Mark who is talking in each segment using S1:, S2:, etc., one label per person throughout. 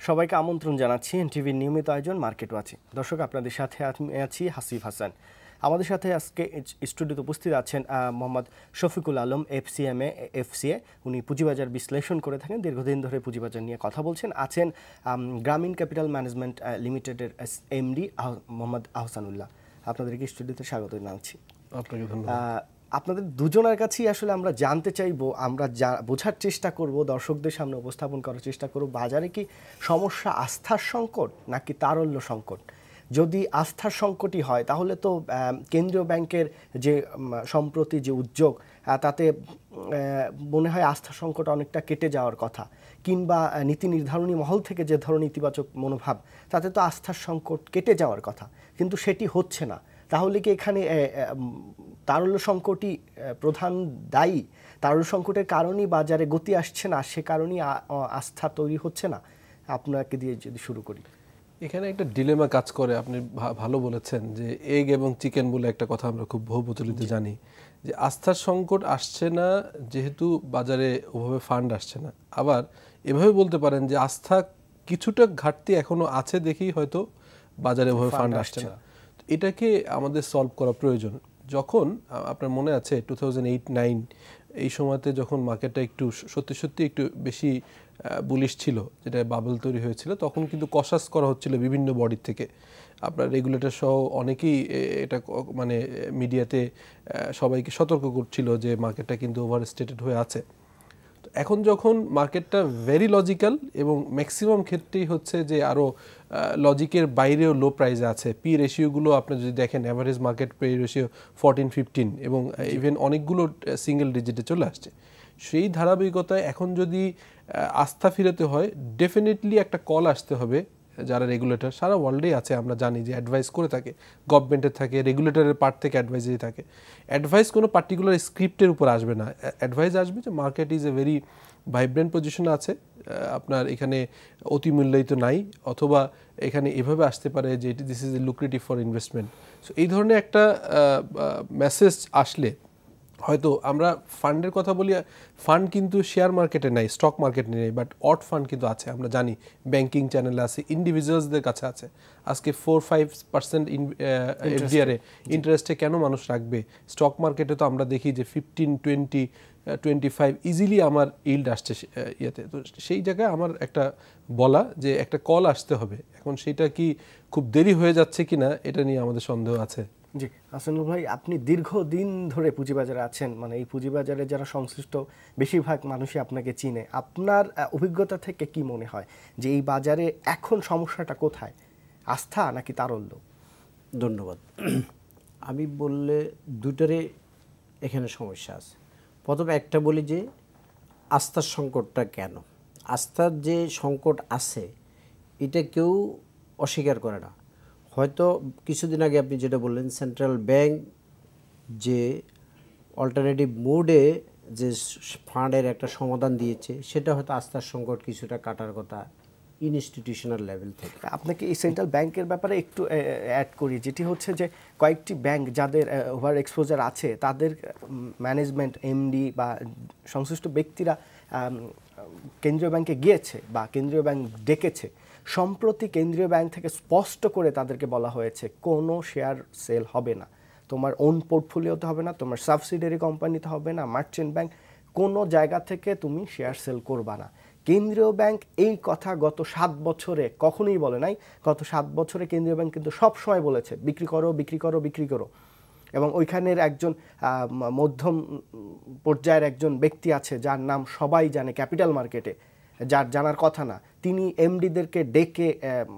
S1: সবাইকে আমন্ত্রণ জানাচ্ছি এনটিভির নিয়মিত আয়োজন মার্কেট ওয়াচে। দর্শক, আপনাদের সাথে আমি আছি হাসিফ হাসান। আমাদের সাথে আজকে স্টুডিওতে উপস্থিত আছেন মোহাম্মদ শফিকুল আলম, FCMA FCA। উনি পুঁজিবাজার বিশ্লেষণ করে থাকেন, দীর্ঘদিন ধরে পুঁজিবাজার নিয়ে কথা বলছেন। আছেন গ্রামীণ ক্যাপিটাল ম্যানেজমেন্ট লিমিটেডের MD মোহাম্মদ আহসানুল্লাহ। আপনাদেরকে স্টুডিওতে স্বাগত জানাচ্ছি।
S2: আপনাকে ধন্যবাদ।
S1: আপনাদের দুজনের কাছেই আসলে আমরা জানতে চাইবো, আমরা বোঝার চেষ্টা করব, দর্শকদের সামনে উপস্থাপন করার চেষ্টা করব, বাজারে কি সমস্যা আস্থার সংকট নাকি তারল্য সংকট? যদি আস্থার সংকটই হয় তাহলে তো কেন্দ্রীয় ব্যাংকের যে সম্প্রতি যে উদ্যোগ, তাতে মনে হয় আস্থার সংকট অনেকটা কেটে যাওয়ার কথা, কিংবা নীতি নির্ধারণী মহল থেকে যে ধরনের ইতিবাচক মনোভাব, তাতে তো আস্থার সংকট কেটে যাওয়ার কথা, কিন্তু সেটি হচ্ছে না। তাহলে কি এখানে তারল্য সংকটই প্রধান দায়ী? তারল্য সংকটের কারণেই বাজারে গতি আসছে না, সে কারণেই আস্থা তৈরি হচ্ছে না? আপনাকে দিয়ে যদি শুরু করি।
S2: এখানে একটা ডিলেমা কাজ করে। আপনি ভালো বলেছেন যে এগ এবং চিকেন বলে একটা কথা আমরা খুব বহু প্রচলিত জানি, যে আস্থার সংকট আসছে না যেহেতু বাজারে ওভাবে ফান্ড আসছে না। আবার এভাবে বলতে পারেন যে আস্থা কিছুটা ঘাটতি এখনো আছে দেখেই হয়তো বাজারে ওভাবে ফান্ড আসছে না। এটাকে আমাদের সলভ করা প্রয়োজন। যখন আপনার মনে আছে 2008-9 এই সময়তে যখন মার্কেটটা একটু সত্যি একটু বেশি বুলিশ ছিল, যেটা বাবল তৈরি হয়েছিল, তখন কিন্তু কশাস করা হচ্ছিল বিভিন্ন বডি থেকে। আপনার রেগুলেটর সহ অনেকেই এটা মানে মিডিয়াতে সবাইকে সতর্ক করছিল যে মার্কেটটা কিন্তু ওভারস্টেটেড হয়ে আছে। তো এখন যখন মার্কেটটা ভেরি লজিক্যাল এবং ম্যাক্সিমাম ক্ষেত্রেই হচ্ছে যে আরও লজিকের বাইরেও লো প্রাইসে আছে। পি রেশিওগুলো আপনি যদি দেখেন, অ্যাভারেজ মার্কেট পি রেশিও 14-15 এবং ইভেন অনেকগুলো সিঙ্গেল ডিজিটে চলে আসছে। সেই ধারাবাহিকতায় এখন যদি আস্থা ফিরাতে হয়, ডেফিনেটলি একটা কল আসতে হবে। যারা রেগুলেটর সারা ওয়ার্ল্ডেই আছে, আমরা জানি যে অ্যাডভাইস করে থাকে, গভর্নমেন্টের থাকে, রেগুলেটরের পার্ট থেকে অ্যাডভাইজারি থাকে। অ্যাডভাইস কোনো পার্টিকুলার স্ক্রিপ্টের উপর আসবে না, অ্যাডভাইস আসবে যে market is a very vibrant পজিশনে আছে, আপনার এখানে অতি মূল্যায়িত নাই, অথবা এখানে এভাবে আসতে পারে যে this is a lucrative for investment. So এই ধরনের একটা মেসেজ আসলে হয়তো আমরা ফান্ডের কথা বলি, ফান্ড কিন্তু শেয়ার মার্কেটে নাই, স্টক মার্কেটে নেই, বাট অট ফান্ড কিন্তু আছে। আমরা জানি ব্যাংকিং চ্যানেলে আছে, ইন্ডিভিজুয়ালসদের কাছে আছে। আজকে 4-5% FDR ইন্টারেস্টে কেন মানুষ রাখবে? স্টক মার্কেটে তো আমরা দেখি যে 15-20-25 ইজিলি আমার ইল্ড আসছে ইয়েতে। তো সেই জায়গায় আমার একটা বলা যে একটা কল আসতে হবে। এখন সেটা কি খুব দেরি হয়ে যাচ্ছে কিনা, এটা নিয়ে আমাদের সন্দেহ আছে।
S1: জি, হাসানুল ভাই, আপনি দীর্ঘদিন ধরে পুঁজিবাজারে আছেন, মানে এই পুঁজিবাজারে যারা সংশ্লিষ্ট বেশিরভাগ মানুষই আপনাকে চিনে। আপনার অভিজ্ঞতা থেকে কি মনে হয় যে এই বাজারে এখন সমস্যাটা কোথায়, আস্থা নাকি তারল্য?
S3: ধন্যবাদ। আমি বললে দুটারই এখানে সমস্যা আছে। প্রথমে একটা বলি যে আস্থার সংকটটা কেন। আস্থার যে সংকট আছে এটা কেউ অস্বীকার করে না। হয়তো কিছুদিন আগে আপনি যেটা বললেন, সেন্ট্রাল ব্যাংক যে অল্টারনেটিভ মোডে যে ফান্ডের একটা সমাধান দিয়েছে, সেটা হয়তো আস্থার সংকট কিছুটা কাটার কথা ইনস্টিটিউশনাল লেভেল থেকে।
S1: আপনাকে এই সেন্ট্রাল ব্যাংকের ব্যাপারে একটু অ্যাড করি, যেটি হচ্ছে যে কয়েকটি ব্যাংক যাদের ওভার এক্সপোজার আছে, তাদের ম্যানেজমেন্ট, MD বা সংশ্লিষ্ট ব্যক্তিরা কেন্দ্রীয় ব্যাংকে গিয়েছে বা কেন্দ্রীয় ব্যাংক ডেকেছে। সম্প্রতি কেন্দ্রীয় ব্যাংক থেকে স্পষ্ট করে তাদেরকে বলা হয়েছে কোনো শেয়ার সেল হবে না, তোমার ওন পোর্টফোলিওতে হবে না, তোমার সাবসিডিয়ারি কোম্পানিতে হবে না, মার্চেন্ট ব্যাংক কোনো জায়গা থেকে তুমি শেয়ার সেল করবা না। কেন্দ্রীয় ব্যাংক এই কথা গত 7 বছরে কখনোই বলে নাই। গত 7 বছরে কেন্দ্রীয় ব্যাংক কিন্তু সব সময় বলেছে বিক্রি করো, বিক্রি করো, বিক্রি করো। এবং ওইখানের একজন মধ্যম পর্যায়ের একজন ব্যক্তি আছে যার নাম সবাই জানে ক্যাপিটাল মার্কেটে, যার জানার কথা না, তিনি MDদেরকে ডেকে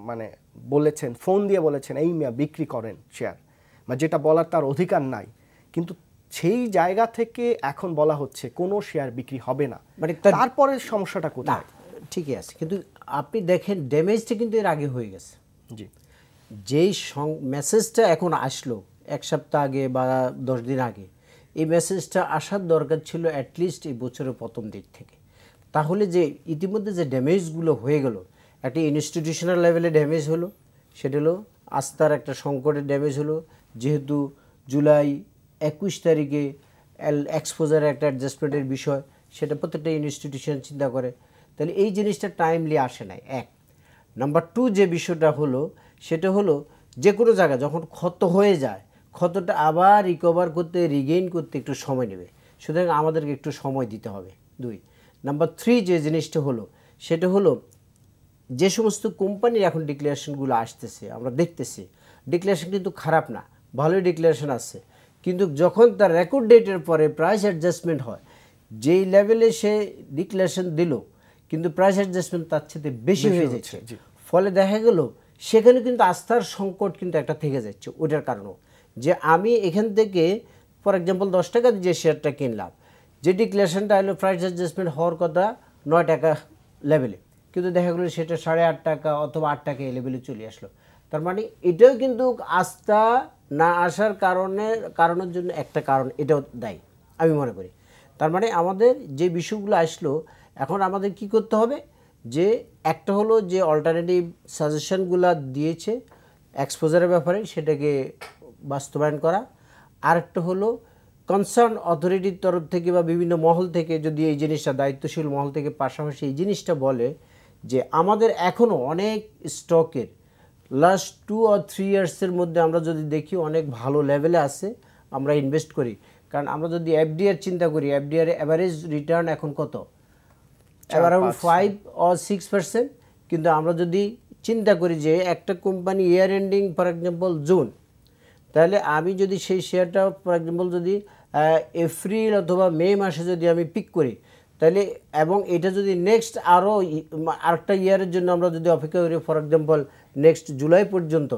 S1: মানে বলেছেন, ফোন দিয়ে বলেছেন এই মিয়া বিক্রি করেন শেয়ার, মানে যেটা বলার তার অধিকার নাই। কিন্তু সেই জায়গা থেকে এখন বলা হচ্ছে কোনো শেয়ার বিক্রি হবে না। মানে তারপরে সমস্যাটা কোথায়?
S3: ঠিকই আছে, কিন্তু আপনি দেখেন ড্যামেজটা কিন্তু এর আগে হয়ে গেছে।
S1: জি,
S3: যেই মেসেজটা এখন আসলো 1 সপ্তাহ আগে বা 10 দিন আগে, এই মেসেজটা আসার দরকার ছিল অ্যাটলিস্ট এই বছরের প্রথম দিক থেকে। তাহলে যে ইতিমধ্যে যে ড্যামেজগুলো হয়ে গেল, একটা ইনস্টিটিউশনাল লেভেলে ড্যামেজ হলো, সেটা হলো আস্থার একটা সংকটের ড্যামেজ হলো। যেহেতু জুলাই 21 তারিখে এক্সপোজারের একটা অ্যাডজাস্টমেন্টের বিষয়, সেটা প্রত্যেকটা ইনস্টিটিউশন চিন্তা করে, তাহলে এই জিনিসটা টাইমলি আসে নাই। এক নাম্বার 2 যে বিষয়টা হলো সেটা হলো যে কোনো জায়গা যখন ক্ষত হয়ে যায় ক্ষতটা আবার রিকভার করতে রিগেইন করতে একটু সময় নেবে, সুতরাং আমাদেরকে একটু সময় দিতে হবে। 2 নাম্বার 3 যে জিনিসটা হলো সেটা হলো যে সমস্ত কোম্পানির এখন ডিক্লারেশনগুলো আসতেছে আমরা দেখতেছি ডিক্লারেশন কিন্তু খারাপ না, ভালোই ডিক্লারেশন আছে, কিন্তু যখন তার রেকর্ড ডেটের পরে প্রাইস অ্যাডজাস্টমেন্ট হয় যেই লেভেলে সে ডিক্লারেশন দিল কিন্তু প্রাইস অ্যাডজাস্টমেন্ট তার চেয়ে বেশি হয়ে যাচ্ছে, ফলে দেখা গেল সেখানে কিন্তু আস্থার সংকট কিন্তু একটা থেকে যাচ্ছে। ওটার কারণেও যে আমি এখান থেকে ফর এক্সাম্পল 10 টাকা দিয়ে যে শেয়ারটা কিনলাম, যে ডিক্লারেশনটা হলো প্রাইস অ্যাডজাস্টমেন্ট হওয়ার কথা 9 টাকা লেভেলে, কিন্তু দেখা গেলো সেটা 8.5 টাকা অথবা 8 টাকা এই লেভেলে চলে আসলো। তার মানে এটাও কিন্তু আস্থা না আসার কারণের জন্য একটা কারণ এটাও দায়ী আমি মনে করি। তার মানে আমাদের যে বিষয়গুলো আসলো এখন আমাদের কি করতে হবে যে একটা হলো যে অল্টারনেটিভ সাজেশনগুলো দিয়েছে এক্সপোজারের ব্যাপারে সেটাকে বাস্তবায়ন করা, আরেকটা হলো কনসার্ন অথরিটির তরফ থেকে বা বিভিন্ন মহল থেকে যদি এই জিনিসটা দায়িত্বশীল মহল থেকে পাশাপাশি এই জিনিসটা বলে যে আমাদের এখনও অনেক স্টকের লাস্ট 2 or 3 ইয়ার্সের মধ্যে আমরা যদি দেখি অনেক ভালো লেভেলে আছে আমরা ইনভেস্ট করি। কারণ আমরা যদি এফডিআর চিন্তা করি এফডিআর অ্যাভারেজ রিটার্ন এখন কত, অ্যারাউন্ড 5 or 6%, কিন্তু আমরা যদি চিন্তা করি যে একটা company year ending for example June, তাহলে আমি যদি সেই শেয়ারটা ফর এক্সাম্পল যদি এপ্রিল অথবা মে মাসে যদি আমি পিক করি তাহলে এবং এটা যদি নেক্সট আরেকটা ইয়ারের জন্য আমরা যদি অপেক্ষা করি ফর এক্সাম্পল নেক্সট জুলাই পর্যন্ত,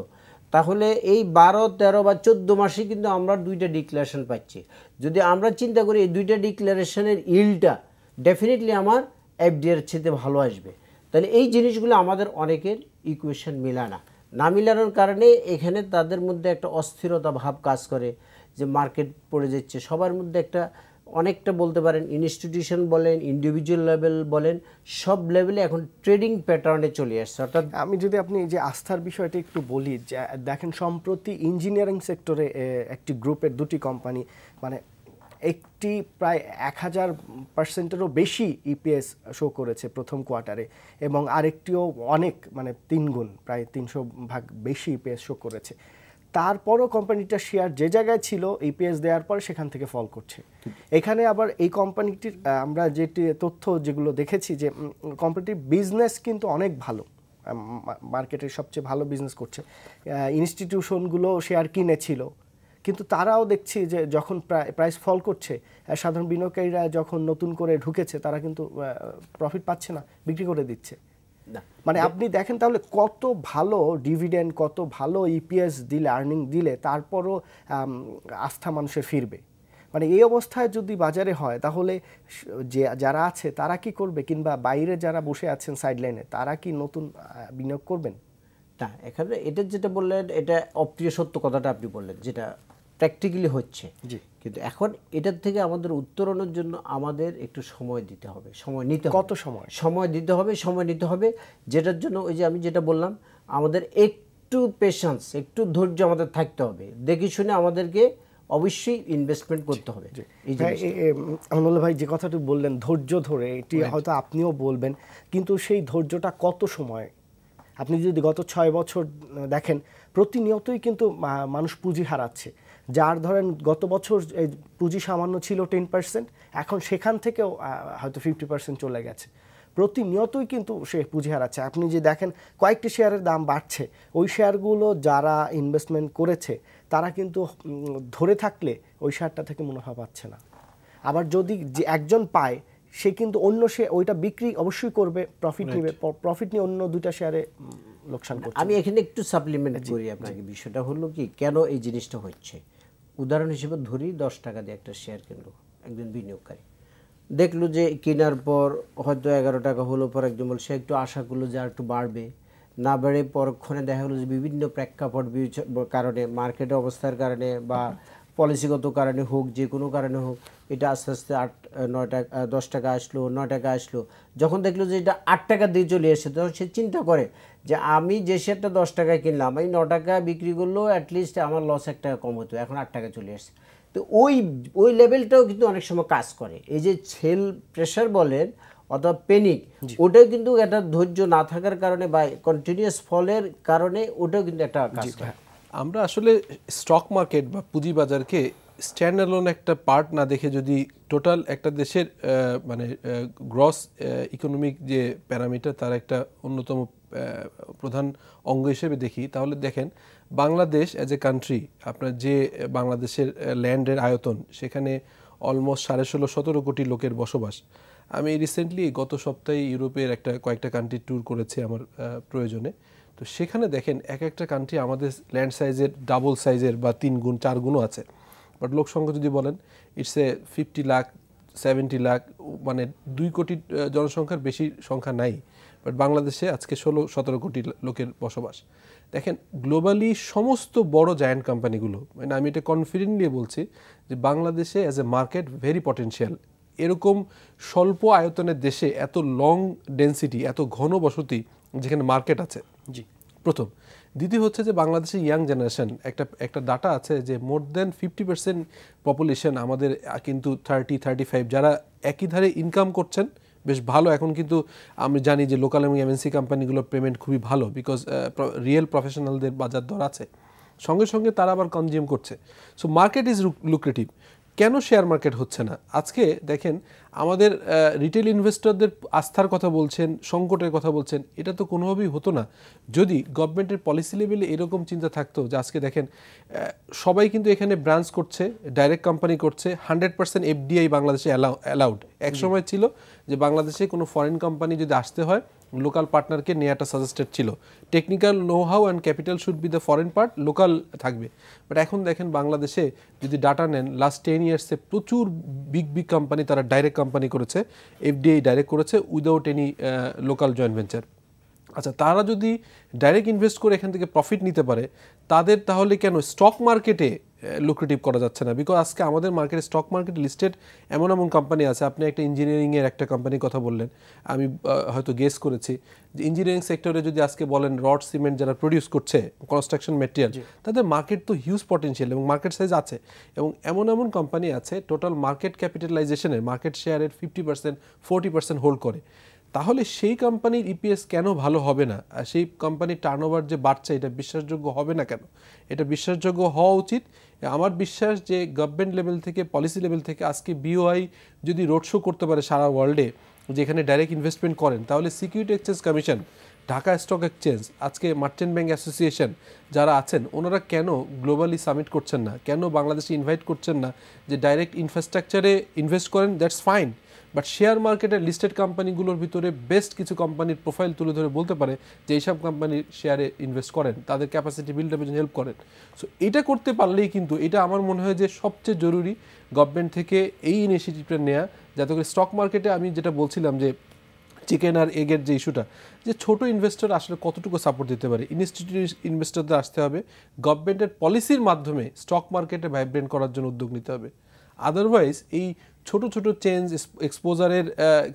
S3: তাহলে এই 12, 13 বা 14 মাসে কিন্তু আমরা 2টা ডিক্লারেশন পাচ্ছি। যদি আমরা চিন্তা করি এই 2টা ডিক্লারেশনের ইল্ডটা ডেফিনেটলি আমার এফডিআর চেয়ে ভালো আসবে, তাহলে এই জিনিসগুলো আমাদের অনেকের ইকুয়েশন মিলায় না মিলানোর কারণে এখানে তাদের মধ্যে একটা অস্থিরতা ভাব কাজ করে যে মার্কেট পড়ে যাচ্ছে সবার মধ্যে একটা অনেকটা বলতে পারেন ইনস্টিটিউশন বলেন ইন্ডিভিজুয়াল লেভেল বলেন সব লেভেলে এখন ট্রেডিং প্যাটার্নে চলে আসছে। অর্থাৎ
S1: আমি যদি আপনি যে আস্থার বিষয়টা একটু বলি, যে দেখেন সম্প্রতি ইঞ্জিনিয়ারিং সেক্টরে একটি গ্রুপের 2টি কোম্পানি মানে একটি প্রায় 1000%-এরও বেশি ইপিএস শো করেছে প্রথম কোয়ার্টারে এবং আরেকটিও অনেক মানে 3 গুণ প্রায় 300% বেশি ইপিএস শো করেছে। তারপরও কোম্পানিটার শেয়ার যে জায়গায় ছিল ইপিএস দেওয়ার পর সেখান থেকে ফল করছে। এখানে আবার এই কোম্পানিটির আমরা যেটি তথ্য যেগুলো দেখেছি যে কোম্পানিটির বিজনেস কিন্তু অনেক ভালো, মার্কেটের সবচেয়ে ভালো বিজনেস করছে, ইনস্টিটিউশনগুলো শেয়ার কিনেছিল, কিন্তু তারাও দেখছি যে যখন প্রাইস ফল করছে সাধারণ বিনিয়োগকারীরা যখন নতুন করে ঢুকেছে তারা কিন্তু প্রফিট পাচ্ছে না, বিক্রি করে দিচ্ছে। মানে আপনি দেখেন তাহলে কত ভালো ডিভিডেন্ড কত ভালো ইপিএস দিলে আর্নিং দিলে তারপরও আস্থা মানুষের ফিরবে। মানে এই অবস্থায় যদি বাজারে হয় তাহলে যে যারা আছে তারা কি করবে, কিংবা বাইরে যারা বসে আছেন সাইডলাইনে তারা কি নতুন বিনিয়োগ করবেন?
S3: না, এখানে এটা যেটা বললেন এটা অপ্রিয় সত্য কথাটা আপনি বললেন যেটা প্র্যাকটিক্যালি হচ্ছে, কিন্তু এখন এটার থেকে আমাদের উত্তরণের জন্য আমাদের একটু সময় দিতে হবে, সময় নিতে হবে।
S1: কত সময়
S3: দিতে হবে, সময় নিতে হবে, যেটার জন্য ওই যে আমি যেটা বললাম আমাদের একটু পেশেন্স একটু ধৈর্য আমাদের থাকতে হবে, দেখে শুনে আমাদেরকে অবশ্যই ইনভেস্টমেন্ট করতে হবে।
S1: আনন্দ ভাই যে কথাটি বললেন ধৈর্য ধরে, এটি হয়তো আপনিও বলবেন, কিন্তু সেই ধৈর্যটা কত সময়? আপনি যদি গত 6 বছর দেখেন প্রতিনিয়তই কিন্তু মানুষ পুঁজি হারাচ্ছে। যার ধরেন গত বছর পুঁজি সামান্য ছিল 10%, এখন সেখান থেকেও হয়তো 50% চলে গেছে। প্রতিনিয়তই কিন্তু সে পুঁজি হারাচ্ছে। আপনি যে দেখেন কয়েকটি শেয়ারের দাম বাড়ছে, ওই শেয়ারগুলো যারা ইনভেস্টমেন্ট করেছে তারা কিন্তু ধরে থাকলে ওই শেয়ারটা থেকে মুনাফা পাচ্ছে না। আবার যদি যে একজন পায় সে কিন্তু অন্য ওইটা বিক্রি অবশ্যই করবে, প্রফিট নেবে, প্রফিট নিয়ে অন্য 2টা শেয়ারে লোকসান করছে।
S3: আমি এখানে একটু সাপ্লিমেন্ট করি আপনাকে, বিষয়টা হলো কি কেন এই জিনিসটা হচ্ছে। উদাহরণ হিসেবে ধরি 10 টাকা দিয়ে একটা শেয়ার কিনলো একজন বিনিয়োগকারী, দেখলো যে কেনার পর হয়তো 11 টাকা হলো, পর একজন সে একটু আশা করলো যে আর একটু বাড়বে, না বেড়ে পরক্ষণে দেখা গেলো যে বিভিন্ন প্রেক্ষাপট কারণে মার্কেটের অবস্থার কারণে বা পলিসিগত কারণে হোক যে কোনো কারণে হোক এটা আস্তে আস্তে 8-9 টাকা 10 টাকা আসলো, 9 টাকা আসলো। যখন দেখলো যে এটা 8 টাকা দিয়ে চলে এসেছে তখন সে চিন্তা করে যে আমি যে শেয়ারটা 10 টাকায় কিনলাম এই 9 টাকা বিক্রি করলেও অ্যাটলিস্ট আমার লস 1 টাকা কম হতো, এখন 8 টাকা চলে এসেছে। তো ওই লেভেলটাও কিন্তু অনেক সময় কাজ করে। এই যে সেল প্রেশার বলেন অথবা প্যানিক, ওটাও কিন্তু একটা ধৈর্য না থাকার কারণে বা কন্টিনিউয়াস ফলের কারণে ওটাও কিন্তু একটা কাজ করে।
S2: আমরা আসলে স্টক মার্কেট বা পুঁজিবাজারকে স্ট্যান্ড অ্যালোন একটা পার্ট না দেখে যদি টোটাল একটা দেশের মানে গ্রস ইকোনমিক যে প্যারামিটার তার একটা অন্যতম প্রধান অঙ্গ হিসেবে দেখি, তাহলে দেখেন বাংলাদেশ অ্যাজ এ কান্ট্রি, আপনার যে বাংলাদেশের ল্যান্ডের আয়তন, সেখানে অলমোস্ট 16.5-17 কোটি লোকের বসবাস। আমি রিসেন্টলি গত সপ্তাহে ইউরোপের কয়েকটা কান্ট্রি ট্যুর করেছি আমার প্রয়োজনে। তো সেখানে দেখেন এক একটা কান্ট্রি আমাদের ল্যান্ড সাইজের ডাবল সাইজের বা 3 গুণ 4 গুণও আছে, বাট লোক সংখ্যা যদি বলেন ইটস এ 50 লাখ 70 লাখ, মানে 2 কোটি জনসংখ্যার বেশি সংখ্যা নাই। বাট বাংলাদেশে আজকে 16-17 কোটি লোকের বসবাস। দেখেন গ্লোবালি সমস্ত বড় জায়ান্ট কোম্পানিগুলো, মানে আমি এটা কনফিডেন্টলি বলছি যে বাংলাদেশে as a market very potential. এরকম স্বল্প আয়তনের দেশে এত লং ডেন্সিটি, এত ঘন বসতি যেখানে মার্কেট আছে,
S1: জি
S2: প্রথম। দ্বিতীয় হচ্ছে যে বাংলাদেশের ইয়াং জেনারেশন, একটা ডাটা আছে যে মোর দেন 50% পপুলেশন আমাদের কিন্তু 30-35 যারা একই ধারে ইনকাম করছেন বেশ ভালো। এখন কিন্তু আমি জানি যে লোকাল এবং এমএনসি কোম্পানিগুলোর পেমেন্ট খুবই ভালো, বিকজ রিয়েল প্রফেশনালদের বাজার দর আছে, সঙ্গে সঙ্গে তারা আবার কনজিউম করছে। So market is lucrative. কেন শেয়ার মার্কেট হচ্ছে না? আজকে দেখেন আমাদের রিটেল ইনভেস্টরদের আস্থার কথা বলছেন, সংকটের কথা বলছেন, এটা তো কোনোভাবেই হতো না যদি গভর্নমেন্টের পলিসি লেভেলে এরকম চিন্তা থাকতো যে আজকে দেখেন সবাই কিন্তু এখানে ব্রাঞ্চ করছে, ডাইরেক্ট কোম্পানি করছে, 100% এফডিআই বাংলাদেশে অ্যালাউড। এক সময় ছিল যে বাংলাদেশে কোনো ফরেন কোম্পানি যদি আসতে হয় লোকাল পার্টনারকে নেওয়াটা সাজেস্টেড ছিল। Technical know how and capital should be the foreign part, local থাকবে। বাট এখন দেখেন বাংলাদেশে যদি ডাটা নেন লাস্ট 10 ইয়ার্সে প্রচুর বিগ কোম্পানি তারা ডাইরেক্ট কোম্পানি করেছে, এফডিআই ডাইরেক্ট করেছে without any local joint venture. আচ্ছা, তারা যদি ডাইরেক্ট ইনভেস্ট করে এখান থেকে প্রফিট নিতে পারে, তাদের তাহলে কেন স্টক মার্কেটে লুক্রেটিভ করা যাচ্ছে না? বিকজ আজকে আমাদের মার্কেটে স্টক মার্কেট লিস্টেড এমন কোম্পানি আছে। আপনি একটা ইঞ্জিনিয়ারিংয়ের একটা কোম্পানির কথা বললেন, আমি হয়তো গেস করেছি যে ইঞ্জিনিয়ারিং সেক্টরে যদি আজকে বলেন রড সিমেন্ট যারা প্রডিউস করছে, কনস্ট্রাকশন ম্যাটেরিয়াল, তাদের মার্কেট তো হিউজ পটেনশিয়াল এবং মার্কেট সাইজ আছে। এবং এমন কোম্পানি আছে টোটাল মার্কেট ক্যাপিটালাইজেশনের, মার্কেট শেয়ারের 50%-40% হোল্ড করে। তাহলে সেই কোম্পানির ইপিএস কেন ভালো হবে না? আর সেই কোম্পানির টার্নওভার যে বাড়ছে এটা বিশ্বাসযোগ্য হবে না কেন? এটা বিশ্বাসযোগ্য হওয়া উচিত। আমার বিশ্বাস যে গভর্নমেন্ট লেভেল থেকে, পলিসি লেভেল থেকে আজকে বিওআই যদি রোড শো করতে পারে সারা ওয়ার্ল্ডে, যেখানে ডাইরেক্ট ইনভেস্টমেন্ট করেন, তাহলে security exchange commission, Dhaka stock exchange, আজকে মার্চেন্ট ব্যাংক অ্যাসোসিয়েশন যারা আছেন, ওনারা কেন গ্লোবালি সামিট করছেন না? কেন বাংলাদেশে ইনভাইট করছেন না যে ডাইরেক্ট ইনফ্রাস্ট্রাকচারে ইনভেস্ট করেন? দ্যাটস ফাইন, বাট শেয়ার মার্কেটের লিস্টেড কোম্পানিগুলোর ভিতরে বেস্ট কিছু কোম্পানির প্রোফাইল তুলে ধরে বলতে পারে যে এইসব কোম্পানির শেয়ারে ইনভেস্ট করেন, তাদের ক্যাপাসিটি বিল্ড আপে হেল্প করেন। সো এটা করতে পারলেই কিন্তু, এটা আমার মনে হয় যে সবচেয়ে জরুরি গভর্নমেন্ট থেকে এই ইনিশিয়েটিভটা নেওয়া, যাতে করে স্টক মার্কেটে আমি যেটা বলছিলাম যে চিকেন আর এগের যে ইস্যুটা, যে ছোট ইনভেস্টর আসলে কতটুকু সাপোর্ট দিতে পারে। ইনস্টিটিউট ইনভেস্টরদের আসতে হবে, গভর্নমেন্টের পলিসির মাধ্যমে স্টক মার্কেটে ভাইব্রেন্ট করার জন্য উদ্যোগ নিতে হবে। আদারওয়াইজ এই ছোট চেঞ্জ, এক্সপোজারের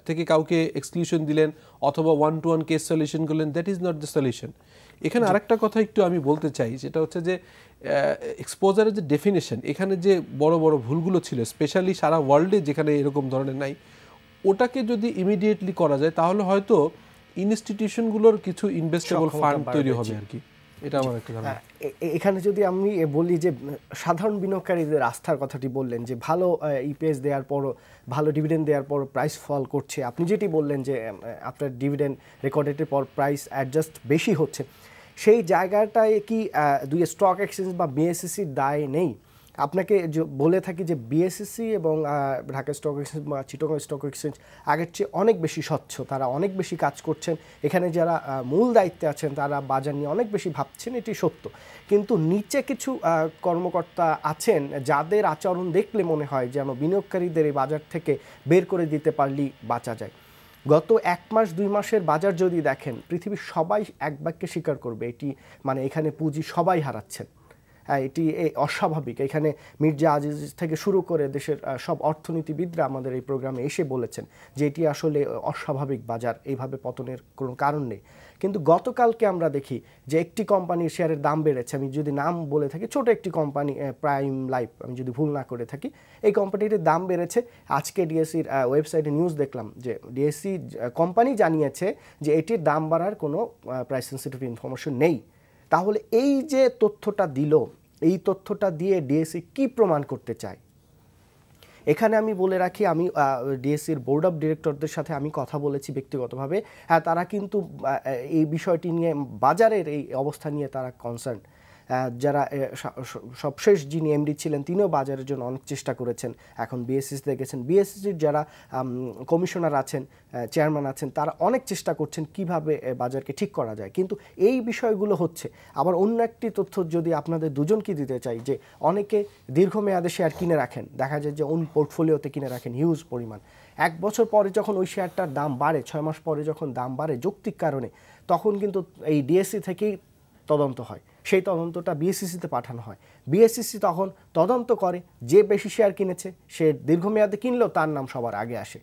S2: থেকে কাউকে এক্সক্লুশন দিলেন অথবা 1-to-1 কেস সলিউশন করলেন, that is not the solution. এখানে আরেকটা কথা একটু আমি বলতে চাই, সেটা হচ্ছে যে এক্সপোজারের যে ডেফিনেশন, এখানে যে বড় ভুলগুলো ছিল, স্পেশালি সারা ওয়ার্ল্ডে যেখানে এরকম ধরনের নাই, ওটাকে যদি ইমিডিয়েটলি করা যায় তাহলে হয়তো ইনস্টিটিউশনগুলোর কিছু ইনভেস্টেবল ফান্ড তৈরি হবে আর কি। এটা আমার একটা ধারণা।
S1: এখানে যদি আমি বলি যে সাধারণ বিনিয়োগকারীদের আস্থার কথাটি বললেন যে ভালো ইপিএস দেওয়ার পরও, ভালো ডিভিডেন্ড দেওয়ার পরও প্রাইস ফল করছে, আপনি যেটি বললেন যে আপনার ডিভিডেন্ড রেকর্ডের পর প্রাইস অ্যাডজাস্ট বেশি হচ্ছে, সেই জায়গাটায় কি দুই স্টক এক্সচেঞ্জ বা বিএসসিসির দায় নেই? আপনাকে বলে থাকি যে বিএসসিসি এবং ঢাকা স্টক এক্সচেঞ্জ বা চিটাগং স্টক এক্সচেঞ্জ আগের চেয়ে অনেক বেশি স্বচ্ছ, তারা অনেক বেশি কাজ করছেন। এখানে যারা মূল দায়িত্বে আছেন তারা বাজার নিয়ে অনেক বেশি ভাবছেন, এটি সত্য। কিন্তু নিচে কিছু কর্মকর্তা আছেন যাদের আচরণ দেখলে মনে হয় যেন বিনিয়োগকারীদের এই বাজার থেকে বের করে দিতে পারলেই বাঁচা যায়। গত 1 মাস 2 মাসের বাজার যদি দেখেন, পৃথিবীর সবাই এক বাক্যে স্বীকার করবে এটি, মানে এখানে পুঁজি সবাই হারাচ্ছেন। এটি অস্বাভাবিক। এখানে মির্জা আজিজ থেকে শুরু করে দেশের সব অর্থনীতিবিদরা আমাদের এই প্রোগ্রামে এসে বলেছেন যে এটি আসলে অস্বাভাবিক বাজার, এইভাবে পতনের কোনো কারণ নেই। কিন্তু গতকালকে আমরা দেখি যে একটি কোম্পানির শেয়ারের দাম বেড়েছে। আমি যদি নাম বলে থাকি, ছোট একটি কোম্পানি প্রাইম লাইফ, আমি যদি ভুল না করে থাকি, এই কোম্পানিটির দাম বেড়েছে। আজকে ডিএসসির ওয়েবসাইটে নিউজ দেখলাম যে ডিএসসি কোম্পানি জানিয়েছে যে এটির দাম বাড়ার কোনো প্রাইস সেন্সিটিভ ইনফরমেশন নেই। তাহলে এই যে তথ্যটা দিল, এই তথ্যটা দিয়ে ডিএসসি কি প্রমাণ করতে চায়? এখানে আমি বলে রাখি, আমি ডিএসসির বোর্ড অফ ডিরেক্টরদের সাথে আমি কথা বলেছি ব্যক্তিগতভাবে। হ্যাঁ, তারা কিন্তু এই বিষয়টি নিয়ে, বাজারের এই অবস্থা নিয়ে তারা কনসার্ন। যারা সবশেষ যিনি এমডি ছিলেন তিনিও বাজারের জন্য অনেক চেষ্টা করেছেন, এখন বিএসসিসিতে গেছেন। বিএসসিসির যারা কমিশনার আছেন, চেয়ারম্যান আছেন, তারা অনেক চেষ্টা করছেন কিভাবে বাজারকে ঠিক করা যায়, কিন্তু এই বিষয়গুলো হচ্ছে। আবার অন্য একটি তথ্য যদি আপনাদের দুজনকে দিতে চাই, যে অনেকে দীর্ঘমেয়াদে শেয়ার কিনে রাখেন, দেখা যায় যে ওন পোর্টফোলিওতে কিনে রাখেন হিউজ পরিমাণ। 1 বছর পরে যখন ওই শেয়ারটার দাম বাড়ে, 6 মাস পরে যখন দাম বাড়ে যৌক্তিক কারণে, তখন কিন্তু এই ডিএসসি থেকেই তদন্ত হয়, সেই তদন্তটা বিএসসিসিতে পাঠানো হয়। বিএসসিসি তখন তদন্ত করে, যে বেশি শেয়ার কিনেছে সে দীর্ঘমেয়াদে কিনলেও তার নাম সবার আগে আসে।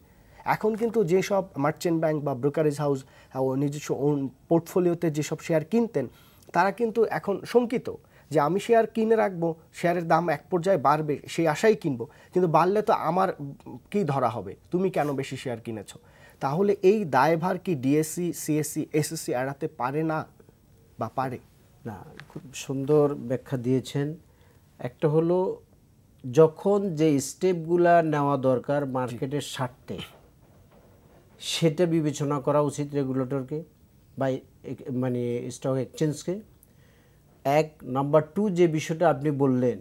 S1: এখন কিন্তু যেসব মার্চেন্ট ব্যাংক বা ব্রোকারেজ হাউস নিজস্ব পোর্টফোলিওতে যেসব শেয়ার কিনতেন, তারা কিন্তু এখন শঙ্কিত যে আমি শেয়ার কিনে রাখবো, শেয়ারের দাম এক পর্যায়ে বাড়বে সেই আশাই কিনবো, কিন্তু বাড়লে তো আমার কি ধরা হবে, তুমি কেন বেশি শেয়ার কিনেছো? তাহলে এই দায়ভার কি ডিএসসি, সিএসসি, এসএসসি এড়াতে পারে না বা পারে
S3: না? খুব সুন্দর ব্যাখ্যা দিয়েছেন। একটা হলো, যখন যে স্টেপগুলা নেওয়া দরকার মার্কেটের স্বার্থে, সেটা বিবেচনা করা উচিত রেগুলেটরকে বা মানে স্টক এক্সচেঞ্জকে। 1 নাম্বার 2 যে বিষয়টা আপনি বললেন,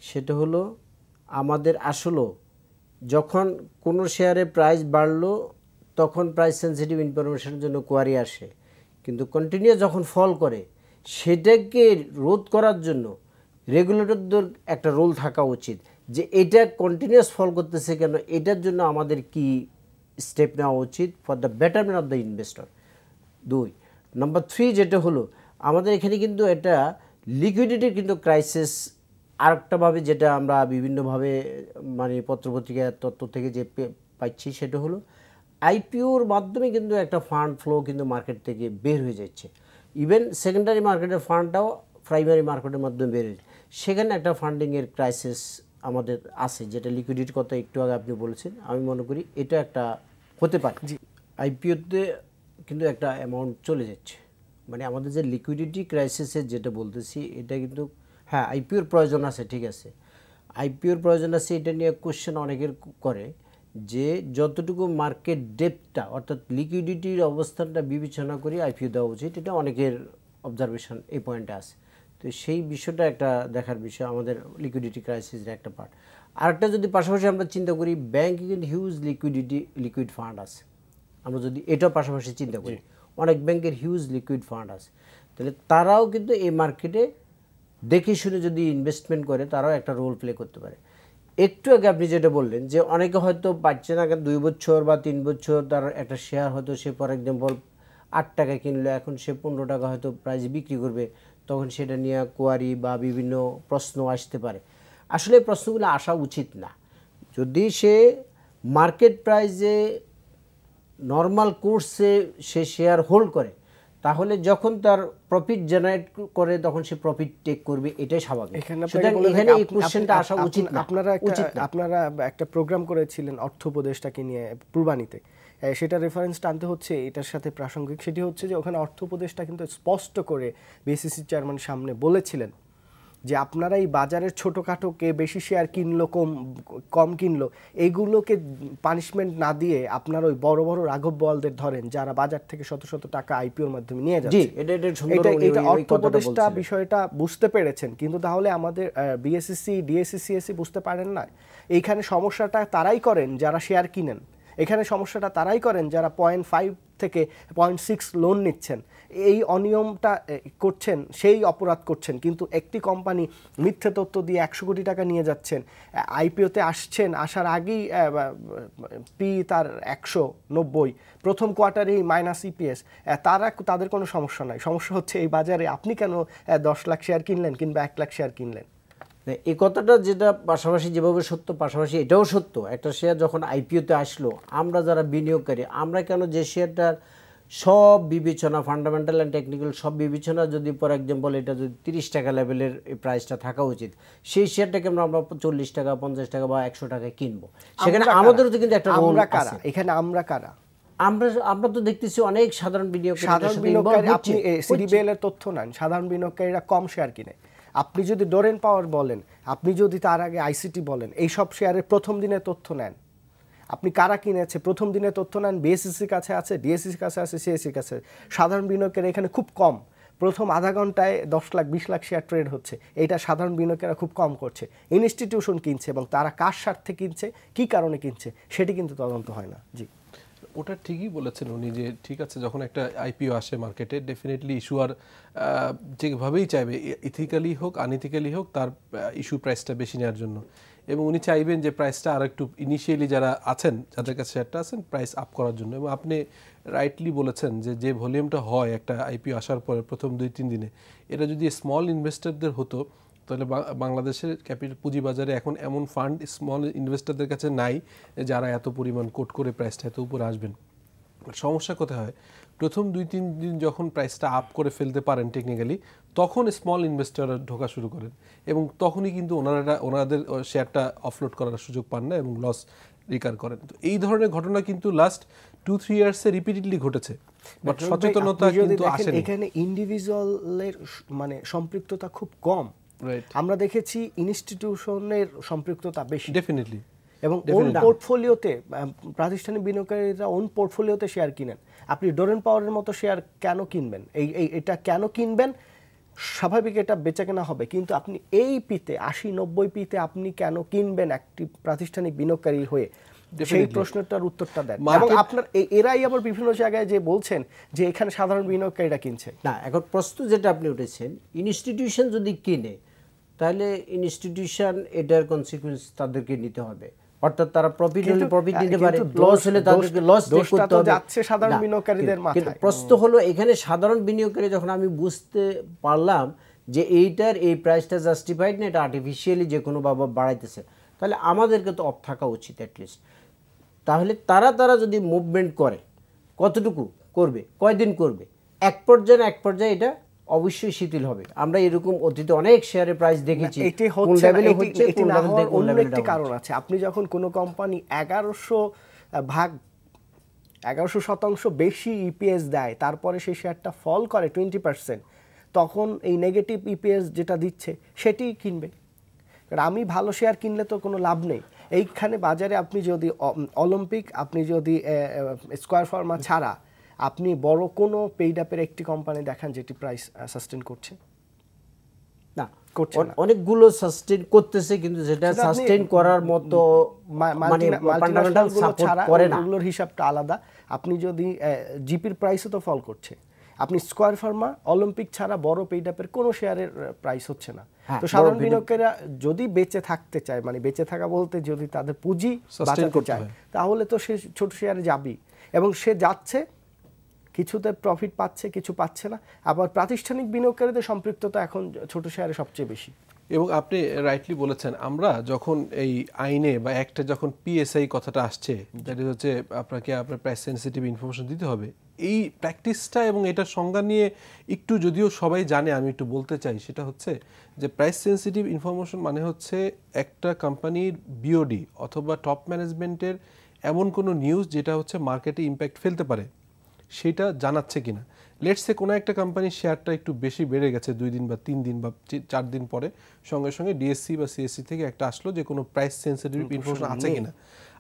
S3: সেটা হলো আমাদের আসলে যখন কোনো শেয়ারের প্রাইস বাড়লো তখন প্রাইস সেন্সিটিভ ইনফরমেশনের জন্য কোয়ারি আসে, কিন্তু কন্টিনিউয়াস যখন ফল করে সেটাকে রোধ করার জন্য রেগুলেটরদের একটা রোল থাকা উচিত, যে এটা কন্টিনিউয়াস ফল করতেছে কেন, এটার জন্য আমাদের কি স্টেপ নেওয়া উচিত for the betterment of the investor. 2 number 3 যেটা হলো, আমাদের এখানে কিন্তু একটা লিকুইডিটির কিন্তু ক্রাইসিস আরেকটাভাবে, যেটা আমরা বিভিন্নভাবে মানে পত্রপত্রিকার তথ্য থেকে যে পাচ্ছি, সেটা হলো আইপিওর মাধ্যমে কিন্তু একটা ফান্ড ফ্লো কিন্তু মার্কেট থেকে বের হয়ে যাচ্ছে। ইভেন সেকেন্ডারি মার্কেটের ফান্ডটাও প্রাইমারি মার্কেটের মাধ্যমে বের হয়েছে, সেখানে একটা ফান্ডিংয়ের ক্রাইসিস আমাদের আছে, যেটা লিকুইডিটির কথা একটু আগে আপনি বলেছেন। আমি মনে করি এটা একটা হতে পারে। আইপিওতে কিন্তু একটা অ্যামাউন্ট চলে যাচ্ছে, মানে আমাদের যে লিকুইডিটি ক্রাইসিসের যেটা বলতেছি, এটা কিন্তু হ্যাঁ আইপিওর প্রয়োজন আছে, ঠিক আছে, আইপিওর প্রয়োজন আছে, এটা নিয়ে কোশ্চেন অনেকের করে যে যতটুকু মার্কেট ডেপথটা অর্থাৎ লিকুইডিটির অবস্থানটা বিবেচনা করে আইপিও দেওয়া উচিত, এটা অনেকের অবজারভেশন এই পয়েন্টে আছে। তো সেই বিষয়টা একটা দেখার বিষয়, আমাদের লিকুইডিটি ক্রাইসিসের একটা পার্ট। আরেকটা যদি পাশাপাশি আমরা চিন্তা করি, ব্যাংকে কিন্তু হিউজ লিকুইড ফান্ড আছে, আমরা যদি এটাও পাশাপাশি চিন্তা করি, অনেক ব্যাংকের হিউজ লিকুইড ফান্ড আছে, তাহলে তারাও কিন্তু এই মার্কেটে দেখে শুনে যদি ইনভেস্টমেন্ট করে তারাও একটা রোল প্লে করতে পারে। একটু আগে আপনি যেটা বললেন যে অনেকে হয়তো পাচ্ছে না, 2 বছর বা 3 বছর তার একটা শেয়ার হয়তো সে ফর এক্সাম্পল 8 টাকায় কিনলো, এখন সে 15 টাকা হয়তো প্রাইসে বিক্রি করবে, তখন সেটা নিয়ে কোয়ারি বা বিভিন্ন প্রশ্ন আসতে পারে। আসলে এই প্রশ্নগুলো আসা উচিত না। যদি সে মার্কেট প্রাইসে নর্মাল কোর্সে সে শেয়ার হোল্ড করে, তাহলে যখন তার প্রফিট জেনারেট করে তখন সে প্রফিট টেক করবে, এটাই স্বাভাবিক। এখানে এই কোশ্চেনটা আসা উচিত না।
S1: আপনারা একটা প্রোগ্রাম করেছিলেন অর্থ উপদেষ্টাকে নিয়ে পূর্বানীতে, সেটা রেফারেন্স টানতে হচ্ছে এটার সাথে প্রাসঙ্গিক। সেটি হচ্ছে যে ওখানে অর্থ উপদেষ্টা কিন্তু স্পষ্ট করে বিএসসিসি চেয়ারম্যান সামনে বলেছিলেন যে আপনারা এই বাজারের ছোটোখাটো কে বেশি শেয়ার কিনলো কম কিনলো এইগুলোকে পানিশমেন্ট না দিয়ে আপনারা ওই বড় বড় রাঘব বোয়ালদের ধরেন যারা বাজার থেকে শত শত টাকা আইপিওর মাধ্যমে নিয়ে যাচ্ছে। এটা অর্থ উপদেষ্টা বিষয়টা বুঝতে পেরেছেন, কিন্তু তাহলে আমাদের বিএসসিসি, ডিএসসি, সিএসসি বুঝতে পারেন না। এইখানে সমস্যাটা তারাই করেন যারা শেয়ার কিনেন, এখানে সমস্যাটা তারাই করেন যারা 0.5 থেকে 0.6 লোন নিচ্ছেন, এই অনিয়মটা করছেন, সেই অপরাধ করছেন। কিন্তু একটি কোম্পানি মিথ্যে তথ্য দিয়ে 100 কোটি টাকা নিয়ে যাচ্ছেন, আইপিওতে আসছেন, আসার আগেই পি তার 190, প্রথম কোয়ার্টারেই মাইনাস ইপিএস, তাদের কোনো সমস্যা নাই। সমস্যা হচ্ছে এই বাজারে আপনি কেন 10 লাখ শেয়ার কিনলেন কিংবা 1 লাখ শেয়ার কিনলেন।
S3: এই কথাটা যেটা পাশাপাশি যেভাবে সত্য, পাশাপাশি এটাও সত্য, একটা শেয়ার যখন আইপিওতে আসলো, আমরা যারা বিনিয়োগকারী, আমরা কেন যে শেয়ারটার সব বিবেচনা, ফান্ডামেন্টাল অ্যান্ড টেকনিক্যাল সব বিবেচনা, যদি ফর এক্সাম্পল এটা যদি 30 টাকা লেভেলের এই প্রাইসটা থাকা উচিত, সেই শেয়ারটাকে আমরা 40 টাকা, 50 টাকা বা 100 টাকায় কিনবো। সেখানে আমাদেরও তো কিন্তু একটা রোল আছে।
S1: এখানে আমরা কারা?
S3: আমরা তো দেখতেছি অনেক সাধারণ বিনিয়োগকারী,
S1: আপনি সিডিবিএল এর তথ্য নেন, সাধারণ বিনিয়োগকারীরা কম শেয়ার কিনে। আপনি যদি ডোরেন পাওয়ার বলেন, আপনি যদি তার আগে আইসিটি বলেন, এই সব শেয়ারের প্রথম দিনের তথ্য নেন, আপনি কারা কিনেছে প্রথম দিনের তথ্য নেন, বিএসসির কাছে আছে, ডিএসসির কাছে আছে, সিএসসির কাছে। সাধারণ বিনিয়োগকারী এখানে খুব কম, প্রথম আধা ঘন্টায় 10 লাখ 20 লাখ শেয়ার ট্রেড হচ্ছে, এটা সাধারণ বিনিয়োগকারীরা খুব কম করছে। ইনস্টিটিউশন কিনছে এবং তারা কার স্বার্থে কিনছে, কি কারণে কিনছে, সেটি কিন্তু তদন্ত হয় না। জি,
S2: ওটা ঠিকই বলেছেন উনি, যে ঠিক আছে যখন একটা আইপিও আসে মার্কেটে, ডেফিনেটলি ইস্যুয়ার যেভাবেই চাইবে, ইথিক্যালি হোক আনইথিক্যালি হোক, তার ইস্যু প্রাইসটা বেশি নেওয়ার জন্য। এবং উনি চাইবেন যে প্রাইসটা আর একটু ইনিশিয়ালি যারা আছেন, যাদের কাছে শেয়ারটা আছেন, প্রাইস আপ করার জন্য। এবং আপনি রাইটলি বলেছেন যে ভলিউমটা হয় একটা আইপিও আসার পরে প্রথম 2-3 দিনে, এটা যদি স্মল ইনভেস্টরদের হতো, তাহলে বাংলাদেশের ক্যাপিটাল পুঁজিবাজারে এখন এমন ফান্ড স্মল ইনভেস্টরদের কাছে নাই যারা এত পরিমাণ কোট করে প্রাইসটা এত উপরে আসবেন। সমস্যা কোথায় হয়, প্রথম 2-3 দিন যখন প্রাইসটা আপ করে ফেলতে পারেন টেকনিক্যালি, তখন স্মল ইনভেস্টররা ঢোকা শুরু করেন এবং তখনই কিন্তু ওনাদের শেয়ারটা অফলোড করার সুযোগ পান না এবং লস রিকার করেন। তো এই ধরনের ঘটনা কিন্তু লাস্ট 2-3 ইয়ার্সে রিপিটেডলি ঘটেছে, বাট সচেতনতা কিন্তু আসেনি।
S1: এখানে ইন্ডিভিজুয়ালের মানে সম্পৃক্ততা খুব কম। আমরা দেখেছি ইনস্টিটিউশনের সম্পৃক্ততা বেশি,
S2: ডেফিনেটলি।
S1: এবং ওন পোর্টফোলিওতে প্রাতিষ্ঠানিক বিনিয়োগকারীরা ওন পোর্টফোলিওতে শেয়ার কিনেন। আপনি ডোরেন পাওয়ারের মতো শেয়ার কেন কিনবেন? এটা কেন কিনবেন? স্বাভাবিক এটা বেচাকেনা হবে, কিন্তু আপনি এই পিতে 80-90 পিতে আপনি কেন কিনবেন একটি প্রাতিষ্ঠানিক বিনিয়োগকারী হয়ে? সেই প্রশ্নটার উত্তরটা দেন। এবং আপনার এরাই আবার বিভিন্ন জায়গায় যে বলছেন যে এখানে সাধারণ বিনিয়োগকারীরা কিনছে না।
S3: এখন প্রশ্ন যেটা আপনি উঠেছেন, ইনস্টিটিউশন যদি কিনে, তাহলে ইনস্টিটিউশন এটার কনসিকুয়েন্স তাদেরকে নিতে হবে, অর্থাৎ তারা প্রফিট হলে প্রফিট নিতে পারে, লস হলে তাদেরকে লস করতে হবে,
S1: যাচ্ছে সাধারণ বিনিয়োগকারীদের মাথায়।
S3: কিন্তু প্রশ্ন হলো এখানে সাধারণ বিনিয়োগকারী যখন আমি বুঝতে পারলাম যে এইটার এই প্রাইসটা জাস্টিফাইড না, এটা আর্টিফিশিয়ালি যে কোনো ভাবে বাড়াইতেছে, তাহলে আমাদেরকে তো অফ থাকা উচিত অ্যাটলিস্ট। তাহলে তারা যদি মুভমেন্ট করে, কতটুকু করবে, কয়দিন করবে, এক পর্যায়ে এটা অবশ্যই শিথিল হবে। আমরা এরকম অতীতে অনেক শেয়ারের প্রাইস দেখেছি।
S1: একটি কারণ আছে, আপনি যখন কোনো কোম্পানি 1100% বেশি ইপিএস দেয়, তারপরে সেই শেয়ারটা ফল করে 20%, তখন এই নেগেটিভ ইপিএস যেটা দিচ্ছে সেটি কিনবে। কারণ আমি ভালো শেয়ার কিনলে তো কোনো লাভ নেই। এইখানে বাজারে আপনি যদি অলিম্পিক, আপনি যদি স্কয়ার ফার্মা ছাড়া আপনি বড় কোনো পেইড আপের একটি কোম্পানি দেখান যেটি প্রাইস সাস্টেইন করছে
S3: না, করছে না। অনেকগুলো সাস্টেইন করতেছে, কিন্তু যেটা সাস্টেইন করার মতো মানে ফান্ডামেন্টাল সাপোর্ট করে না,
S1: ওগুলোর হিসাবটা আলাদা। আপনি যদি জিপির প্রাইসও তো ফল করছে, আপনি স্কয়ার ফার্মা, অলিম্পিক ছাড়া বড় পেইড আপের কোনো শেয়ারের প্রাইস হচ্ছে না। তো সাধারণ বিনিয়োগকারীরা যদি বেঁচে থাকতে চায়, মানে বেঁচে থাকা বলতে যদি তাদের পুঁজি বাঁচাতে চায়, তাহলে তো সে ছোট শেয়ারে যাবেই, এবং সে যাচ্ছে, কিছুতে প্রফিট পাচ্ছে, কিছু পাচ্ছে না। আবার প্রাতিষ্ঠানিক বিনিয়োগকারীদের সম্পৃক্ততা এখন ছোট শেয়ারে সবচেয়ে বেশি।
S2: এবং আপনি রাইটলি বলেছেন, আমরা যখন এই আইনে বা একটা যখন পিএসআই কথাটা আসছে, যেটা হচ্ছে আপনাকে আপনার প্রাইস সেনসিটিভ ইনফরমেশন দিতে হবে, এই প্র্যাকটিসটা এবং এটার সংজ্ঞা নিয়ে একটু যদিও সবাই জানে, আমি একটু বলতে চাই, সেটা হচ্ছে যে প্রাইস সেনসিটিভ ইনফরমেশন মানে হচ্ছে একটা কোম্পানির বিওডি অথবা টপ ম্যানেজমেন্টের এমন কোনো নিউজ যেটা হচ্ছে মার্কেটে ইম্প্যাক্ট ফেলতে পারে, সেটা জানাচ্ছে কিনা। লেটস সে কোনো একটা কোম্পানির শেয়ারটা একটু বেশি বেড়ে গেছে 2 দিন বা 3 দিন বা 4 দিন পরে, সঙ্গে সঙ্গে ডিএসসি বা সিএসসি থেকে একটা আসলো যে কোনো প্রাইস সেনসিটিভ ইনফরমেশন আছে কিনা।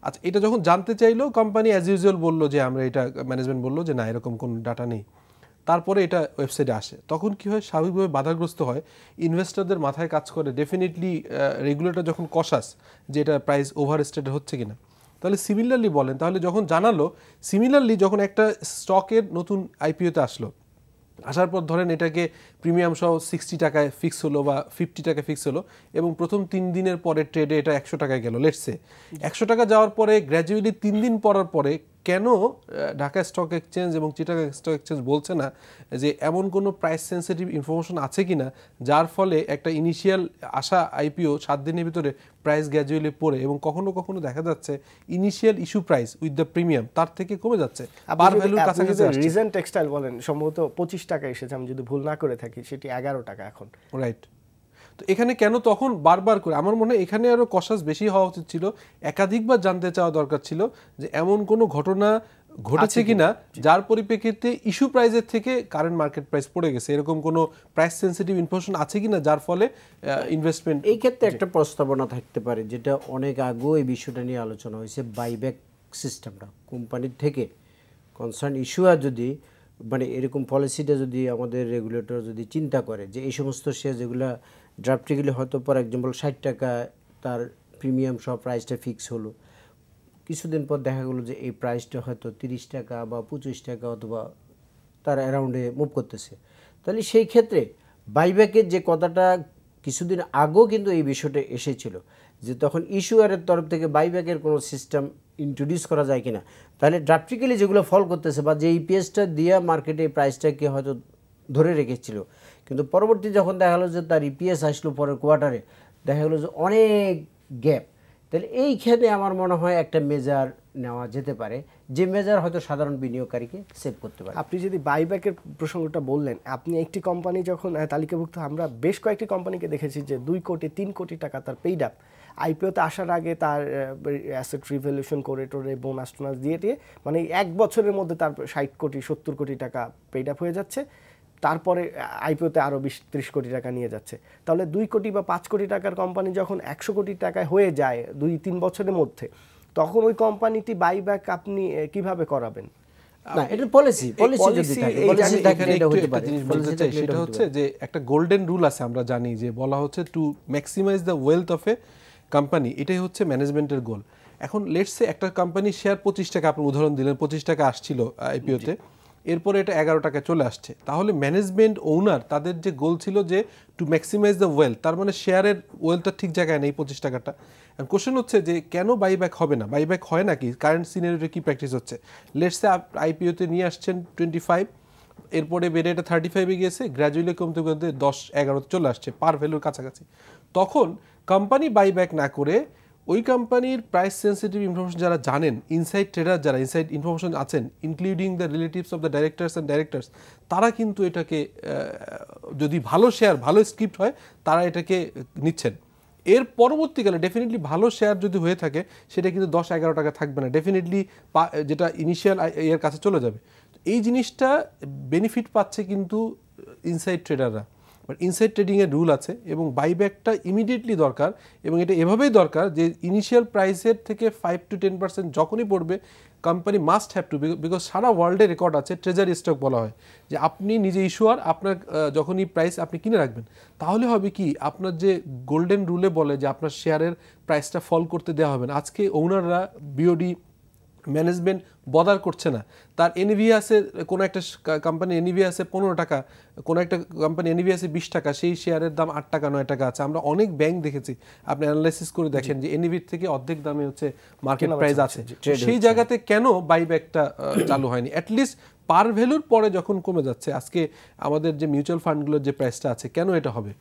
S2: আচ্ছা, এটা যখন জানতে চাইলো, কোম্পানি অ্যাজ ইউজুয়াল বললো যে আমরা এটা, ম্যানেজমেন্ট বললো যে না, এরকম কোনো ডাটা নেই। তারপরে এটা ওয়েবসাইটে আসে, তখন কি হয়, স্বাভাবিকভাবে বাধাগ্রস্ত হয়, ইনভেস্টরদের মাথায় কাজ করে ডেফিনেটলি রেগুলেটর যখন কশাস যে এটা প্রাইস ওভার স্টেটেড হচ্ছে কিনা, তাহলে সিমিলারলি বলেন, তাহলে যখন জানালো, সিমিলারলি যখন একটা স্টকের নতুন আইপিওতে আসলো, আসার পর ধরেন এটাকে প্রিমিয়াম সহ 60 টাকায় ফিক্স হলো বা 50 টাকায় ফিক্স হলো, এবং প্রথম 3 দিনের পরে ট্রেডে এটা 100 টাকায় গেল, লেটসে 100 টাকা যাওয়ার পরে গ্র্যাজুয়ালি 3 দিন পরার পরে কেন ঢাকা স্টক এক্সচেঞ্জ এবং চিটাগাং স্টক এক্সচেঞ্জ বলছে না যে এমন কোনো প্রাইস সেন্সিটিভ ইনফরমেশন আছে কিনা যার ফলে একটা ইনিশিয়াল আসা আইপিও 7 দিনের ভিতরে প্রাইস গ্র্যাজুয়ালি পড়ে, এবং কখনো কখনো দেখা যাচ্ছে initial issue price with the premium তার থেকে কমে যাচ্ছে, পার ভ্যালুর কাছাকাছি আসছে।
S1: রিজন টেক্সটাইল বলেন সম্ভবত 25 টাকা এসেছে, আমি যদি ভুল না করে থাকি, সেটি 11 টাকা এখন।
S2: রাইট। তো এখানে কেন তখন বারবার করে, আমার মনে হয় এখানে আরো কষাস বেশি হওয়া উচিত ছিল, একাধিকবার জানতে চাওয়া দরকার ছিল যে এমন কোনো ঘটনা ঘটেছে কিনা যার পরিপ্রেক্ষিতে ইস্যু প্রাইসের থেকে কারেন্ট মার্কেট প্রাইস পড়ে গেছে, এরকম কোনো প্রাইস সেন্সিটিভ ইনফরমেশন আছে কিনা যার ফলে ইনভেস্টমেন্ট।
S3: এই ক্ষেত্রে একটা প্রস্তাবনা থাকতে পারে, যেটা অনেক আগেও এই বিষয়টা নিয়ে আলোচনা হয়েছে, বাইব্যাক সিস্টেমটা কোম্পানির থেকে কনসার্ন ইস্যুয়ার যদি মানে এরকম পলিসিটা যদি আমাদের রেগুলেটর যদি চিন্তা করে যে এই সমস্ত শেয়ার যেগুলো ড্রাফটিগুলি হয়তো ফর এক্সাম্পল 60 টাকা তার প্রিমিয়াম সহ প্রাইসটা ফিক্স হলো, কিছুদিন পর দেখা গেলো যে এই প্রাইসটা হয়তো 30 টাকা বা 25 টাকা অথবা তার অ্যারাউন্ডে মুভ করতেছে, তাহলে সেই ক্ষেত্রে বাইব্যাকের যে কথাটা কিছুদিন আগেও কিন্তু এই বিষয়টা এসেছিল যে তখন ইস্যুয়ারের তরফ থেকে বাইব্যাকের কোনো সিস্টেম ইন্ট্রোডিউস করা যায় কিনা, তাহলে ড্রাফটিক্যালি যেগুলো ফল করতেছে বা যে ইপিএসটা দিয়ে মার্কেটে এই প্রাইসটাকে হয়তো ধরে রেখেছিল, কিন্তু পরবর্তী যখন দেখা গেলো যে তার ইপিএস আসলো পরের কোয়ার্টারে, দেখা গেলো যে অনেক গ্যাপ, তাহলে এইখানে আমার মনে হয় একটা মেজার নেওয়া যেতে পারে, যে মেজার হয়তো সাধারণ বিনিয়োগকারীকে সেভ করতে পারে।
S1: আপনি যদি বাইব্যাকের প্রসঙ্গটা বললেন, আপনি একটি কোম্পানি যখন তালিকাভুক্ত, আমরা বেশ কয়েকটি কোম্পানিকে দেখেছি যে 2 কোটি 3 কোটি টাকা তার পেইড আপ, আইপিওতে আসার আগে তার অ্যাসেট রিভ্যালুয়েশন করে টোরে বোনাস টোনাস দিয়ে মানে 1 বছরের মধ্যে তার 60 কোটি 70 কোটি টাকা পেইড আপ হয়ে যাচ্ছে, তারপরে আইপিওতে আরও 20-30 কোটি টাকা নিয়ে যাচ্ছে। তাহলে 2 কোটি বা 5 কোটি টাকার কোম্পানি যখন 100 কোটি টাকায় হয়ে যায় 2-3 বছরের মধ্যে, তখন ওই কোম্পানিটি বাইব্যাক আপনি কিভাবে করাবেন?
S3: না, এটা পলিসি যদি থাকে, পলিসি
S2: এখানে একটু একটা জিনিস বলতে চাই, সেটা হচ্ছে যে একটা গোল্ডেন রুল আছে, আমরা জানি যে বলা হচ্ছে to maximise the wealth of a company, এটাই হচ্ছে ম্যানেজমেন্টের গোল। এখন লেটস সে একটা কোম্পানির শেয়ার 25 টাকা, আপনি উদাহরণ দিলেন 25 টাকা আসছিল আইপিওতে, এরপরে এটা 11 টাকায় চলে আসছে, তাহলে ম্যানেজমেন্ট ওনার তাদের যে গোল ছিল যে টু ম্যাক্সিমাইজ দ্য ওয়েলথ, তার মানে শেয়ারের ওয়েলথটা ঠিক জায়গায় নেই 25 টাকাটা। কোশ্চেন হচ্ছে যে কেন বাইব্যাক হবে না, বাইব্যাক হয় নাকি, কারেন্ট সিনারিওতে কি প্র্যাকটিস হচ্ছে? লেটসে আইপিওতে নিয়ে আসছেন 25, এরপরে বেড়ে এটা 35-এ গিয়েছে, গ্র্যাজুয়ালি কমতে কমতে 10-11 চলে আসছে পার ভ্যালুর কাছাকাছি। তখন কোম্পানি বাইব্যাক না করে ওই কোম্পানির প্রাইস সেন্সিটিভ ইনফরমেশন যারা জানেন, ইনসাইড ট্রেডার যারা ইনসাইড ইনফরমেশন আছেন, including the relatives of the directors and directors, তারা কিন্তু এটাকে যদি ভালো শেয়ার ভালো স্ক্রিপ্ট হয় তারা এটাকে নিচ্ছেন। এর পরবর্তীকালে ডেফিনেটলি ভালো শেয়ার যদি হয়ে থাকে সেটা কিন্তু 10-11 টাকা থাকবে না, ডেফিনেটলি যেটা ইনিশিয়াল এর কাছে চলে যাবে। এই জিনিসটা বেনিফিট পাচ্ছে কিন্তু ইনসাইড ট্রেডাররা। বাট ইনসাইড ট্রেডিংয়ের রুল আছে এবং বাইব্যাকটা ইমিডিয়েটলি দরকার, এবং এটা এভাবেই দরকার যে ইনিশিয়াল প্রাইসের থেকে 5-10% যখনই পড়বে company must have to, because সারা ওয়ার্ল্ডে রেকর্ড আছে, ট্রেজারি স্টক বলা হয় যে আপনি নিজে ইস্যুয়ার, আপনার যখনই প্রাইস আপনি কিনে রাখবেন, তাহলে হবে কি আপনার যে গোল্ডেন রুলে বলে যে আপনার শেয়ারের প্রাইসটা ফল করতে দেওয়া হবে না। আজকে ওনাররা বিওডি ম্যানেজমেন্ট বদার করছে না, তার এনএভি আছে, কোনো একটা কোম্পানি এনএভি আছে 15 টাকা, কোনো একটা কোম্পানি এনএভি আছে 20 টাকা, সেই শেয়ারের দাম 8 টাকা 9 টাকা আছে। আমরা অনেক ব্যাংক দেখেছি, আপনি অ্যানালাইসিস করে দেখেন যে এনএভির থেকে অর্ধেক দামে হচ্ছে মার্কেট প্রাইস আছে। সেই জায়গাতে কেন বাইব্যাকটা চালু হয়নি? অ্যাটলিস্ট পার ভ্যালুর পরে যখন কমে যাচ্ছে, আজকে আমাদের যে মিউচুয়াল ফান্ডগুলোর যে প্রাইসটা আছে, কেন এটা হবে?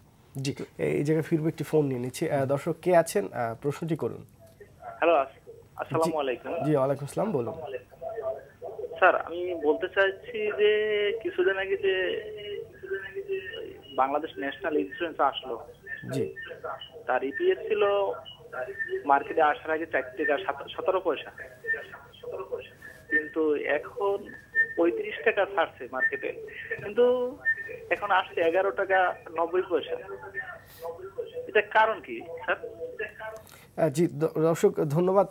S1: জি, এই জায়গায় ফিরবো, একটি ফোন নিয়ে নিচ্ছি। দর্শক কে আছেন, প্রশ্নটি করুন।
S4: হ্যালো, আসসালামু আলাইকুম।
S1: জি, ওয়ালাইকুম আসসালাম, বলুন।
S4: স্যার, আমি বলতে চাইছি যে কিছুদিন আগে যে বাংলাদেশ ন্যাশনাল ইন্স্যুরেন্স আসলো,
S1: জি,
S4: তার ইপিএস ছিল মার্কেটে আসার আগে 4 টাকা 17 পয়সা, কিন্তু এখন 35 টাকা ছাড়ছে মার্কেটে, কিন্তু এখন আসছে 11 টাকা 90 পয়সা। এটা কারণ কি স্যার?
S1: জি দর্শক ধন্যবাদ।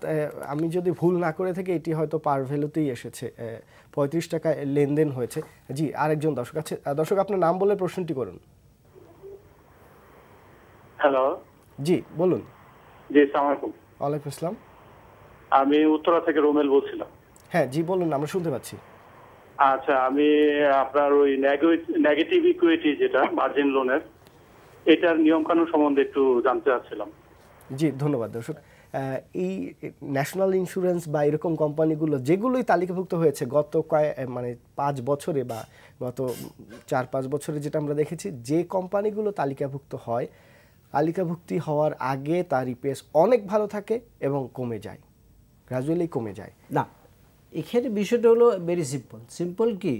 S1: আমি যদি ভুল না করে থাকি এটি হয়তো পার ভ্যালুতেই এসেছে, 35 টাকা লেনদেন হয়েছে। জি, আরেকজন দর্শক আছে। দর্শক, আপনার নাম বলে প্রশ্নটি করুন।
S5: হ্যালো,
S1: জি বলুন।
S5: জি আসসালামু আলাইকুম।
S1: ওয়ালাইকুম আসসালাম।
S5: আমি উত্তরা থেকে রোমেল বলছিলাম।
S1: হ্যাঁ জি বলুন, আমরা শুনতে পাচ্ছি।
S5: আচ্ছা, আমি আপনার ওই নেগেটিভ ইকুইটি যেটা মার্জিন লোনের, এটার নিয়ম কানুন সম্বন্ধে একটু জানতে চাচ্ছিলাম।
S1: জি ধন্যবাদ দর্শক। এই ন্যাশনাল ইন্স্যুরেন্স বা এরকম কোম্পানিগুলো যেগুলোই তালিকাভুক্ত হয়েছে গত 5 বছরে বা গত 4-5 বছরে, যেটা আমরা দেখেছি যে কোম্পানিগুলো তালিকাভুক্ত হয়, তালিকাভুক্তি হওয়ার আগে তার ইপিএস অনেক ভালো থাকে এবং কমে যায়, গ্রাজুয়ালি কমে যায়।
S3: না, এখানে বিষয়টা হলো ভেরি সিম্পল কি,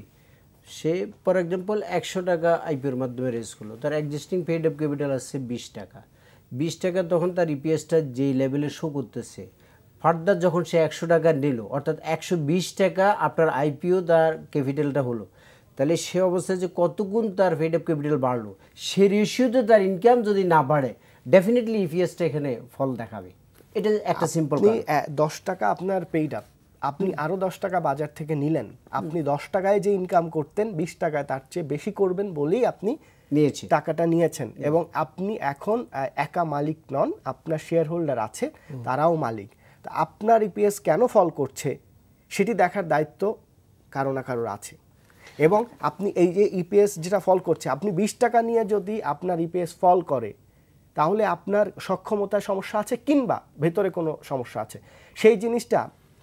S3: সে ফর এক্সাম্পল 100 টাকা আইপিওর মাধ্যমে রেজ করলো, তার এক্সিস্টিং পেইড আপ ক্যাপিটাল আসছে 20 টাকা। 20 টাকা তখন তার ইপিএসটা যেই লেভেলে শো করতেছে, ফার্দার যখন সে 100 টাকা নিল, অর্থাৎ 120 টাকা আপনার আইপিও তার ক্যাপিটালটা হলো, তাহলে সে অবস্থায় যে কতগুণ তার পেইড আপ ক্যাপিটাল বাড়লো, সে রেশিওতে তার ইনকাম যদি না বাড়ে, ডেফিনেটলি ইপিএসটা এখানে ফল দেখাবে। এটা একটা সিম্পল।
S1: 10 টাকা আপনার পেইড আপ, আপনি আরো 10 টাকা বাজার থেকে নিলেন, আপনি 10 টাকায় যে ইনকাম করতেন 20 টাকায় তার চেয়ে বেশি করবেন বলেই আপনি টাকাটা নিয়েছেন, এবং আপনি এখন একা মালিক নন, আপনার শেয়ার হোল্ডার আছে, তারাও মালিক। তো আপনার ইপিএস কেন ফল করছে সেটি দেখার দায়িত্ব কারো না কারোর আছে। এবং আপনি এই যে ইপিএস যেটা ফল করছে, আপনি 20 টাকা নিয়ে যদি আপনার ইপিএস ফল করে, তাহলে আপনার সক্ষমতায় সমস্যা আছে কিংবা ভেতরে কোনো সমস্যা আছে, সেই জিনিসটা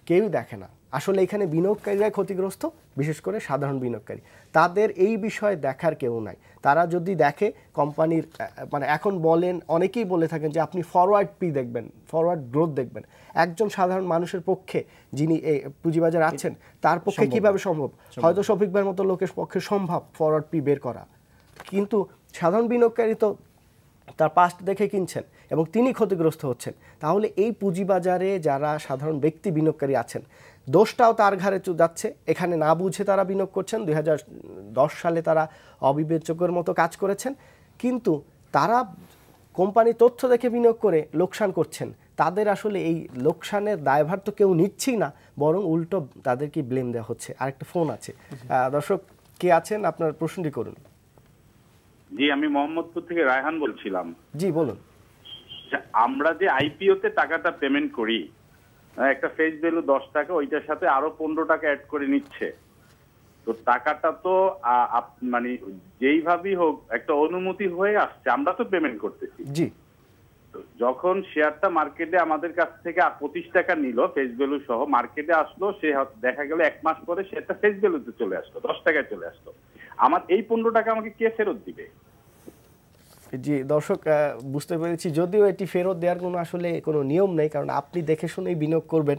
S1: কেউই দেখে না। আসলে এখানে বিনিয়োগকারীরাই ক্ষতিগ্রস্ত, বিশেষ করে সাধারণ বিনিয়োগকারী, তাদের এই বিষয়ে দেখার কেউ নাই। তারা যদি দেখে কোম্পানির এখন বলেন, অনেকেই বলে থাকেন যে আপনি ফরওয়ার্ড পি দেখবেন, ফরওয়ার্ড গ্রোথ দেখবেন। একজন সাধারণ মানুষের পক্ষে, যিনি এই পুঁজিবাজারে আছেন, তার পক্ষে কিভাবে সম্ভব? হয়তো শফিক ভাইয়ের মতো লোকের পক্ষে সম্ভব ফরওয়ার্ড পি বের করা, কিন্তু সাধারণ বিনিয়োগকারী তো তার পাস্ট দেখে কিনছেন এবং তিনি ক্ষতিগ্রস্ত হচ্ছেন। তাহলে এই পুঁজিবাজারে যারা সাধারণ ব্যক্তি বিনিয়োগকারী আছেন, দোষটাও তার ঘাড়ে যাচ্ছে। এখানে না বুঝে তারা বিনিয়োগ করছেন, 2010 সালে তারা অবিবেচকের মতো কাজ করেছেন, কিন্তু তারা কোম্পানি তথ্য দেখে বিনিয়োগ করে লোকসান করছেন। তাদের আসলে এই লোকসানের দায়ভার তো কেউ নিচ্ছেই না, বরং উল্টো তাদেরকে ব্লেম দেওয়া হচ্ছে। আরেকটা ফোন আছে, দর্শক কে আছেন, আপনার প্রশ্নটি করুন।
S6: জি, আমি মোহাম্মদপুর থেকে রায়হান বলছিলাম।
S1: জি বলুন।
S6: আমরা যে আইপিও তে টাকাটা পেমেন্ট করি, একটা ফেস ভ্যালু 10 টাকা, ওইটার সাথে আরো 15 টাকা অ্যাড করে নিচ্ছে, তো টাকাটা তো মানে যেইভাবেই হোক একটা অনুমতি হয়ে আসছে, আমরা তো পেমেন্ট করতেছি।
S1: জি,
S6: যখন শেয়ারটা মার্কেটে আমাদের কাছ থেকে 25 টাকা নিল ফেস ভ্যালু সহ, মার্কেটে আসলো, সে দেখা গেল 1 মাস পরে শেয়ারটা ফেস ভ্যালুতে চলে আসলো, 10 টাকায় চলে আসলো, আমার এই 15 টাকা আমাকে কে ফেরত দিবে?
S1: জি দর্শক, বুঝতে পেরেছি। যদিও এটি ফেরত দেওয়ার কোনো আসলে কোনো নিয়ম নেই, কারণ আপনি দেখে শুনেই বিনিয়োগ করবেন,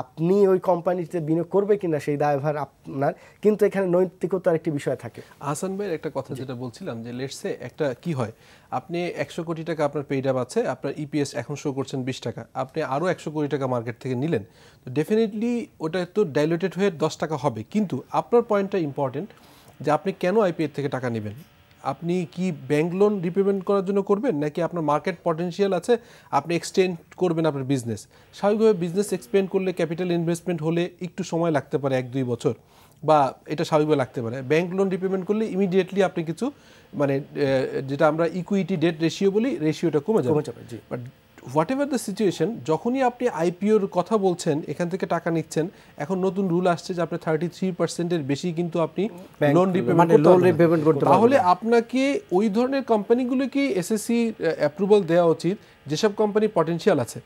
S1: আপনি ওই কোম্পানিতে বিনিয়োগ করবে কিনা সেই দায়ভার আপনার, কিন্তু এখানে নৈতিকতার একটি বিষয় থাকে।
S2: হাসান ভাইয়ের একটা কথা যেটা বলছিলাম, যে লেটসে একটা কি হয়, আপনি 100 কোটি টাকা আপনার পেইড আপ আছে, আপনার ইপিএস এখন শো করছেন 20 টাকা, আপনি আরও 100 কোটি টাকা মার্কেট থেকে নিলেন, তো ডেফিনেটলি ওটা তো ডাইলুটেড হয়ে 10 টাকা হবে। কিন্তু আপনার পয়েন্টটা ইম্পর্টেন্ট, যে আপনি কেন আইপিএর থেকে টাকা নেবেন? আপনি কি ব্যাংক লোন রিপেমেন্ট করার জন্য করবেন, নাকি আপনার মার্কেট পটেনশিয়াল আছে, আপনি এক্সটেন্ড করবেন আপনার বিজনেস? স্বাভাবিকভাবে বিজনেস এক্সপেন্ড করলে ক্যাপিটাল ইনভেস্টমেন্ট হলে একটু সময় লাগতে পারে, 1-2 বছর, বা এটা স্বাভাবিকভাবে লাগতে পারে। ব্যাংক লোন রিপেমেন্ট করলে ইমিডিয়েটলি আপনি কিছু যেটা আমরা ইকুইটি ডেট রেশিও বলি, রেশিওটা কমে যাবে। But what ever the situation, যখনই আপনি আইপিওর কথা বলছেন, এখান থেকে টাকা নিচ্ছেন, এখন নতুন রুল আসছে যে আপনি 33%-এর বেশি কিন্তু আপনি লোন রিপেমেন্ট করতে, তাহলে আপনাকে ওই ধরনের কোম্পানিগুলোকে এসএসসি অ্যাপ্রুভাল দেওয়া উচিত যেসব কোম্পানি পটেনশিয়াল আছে।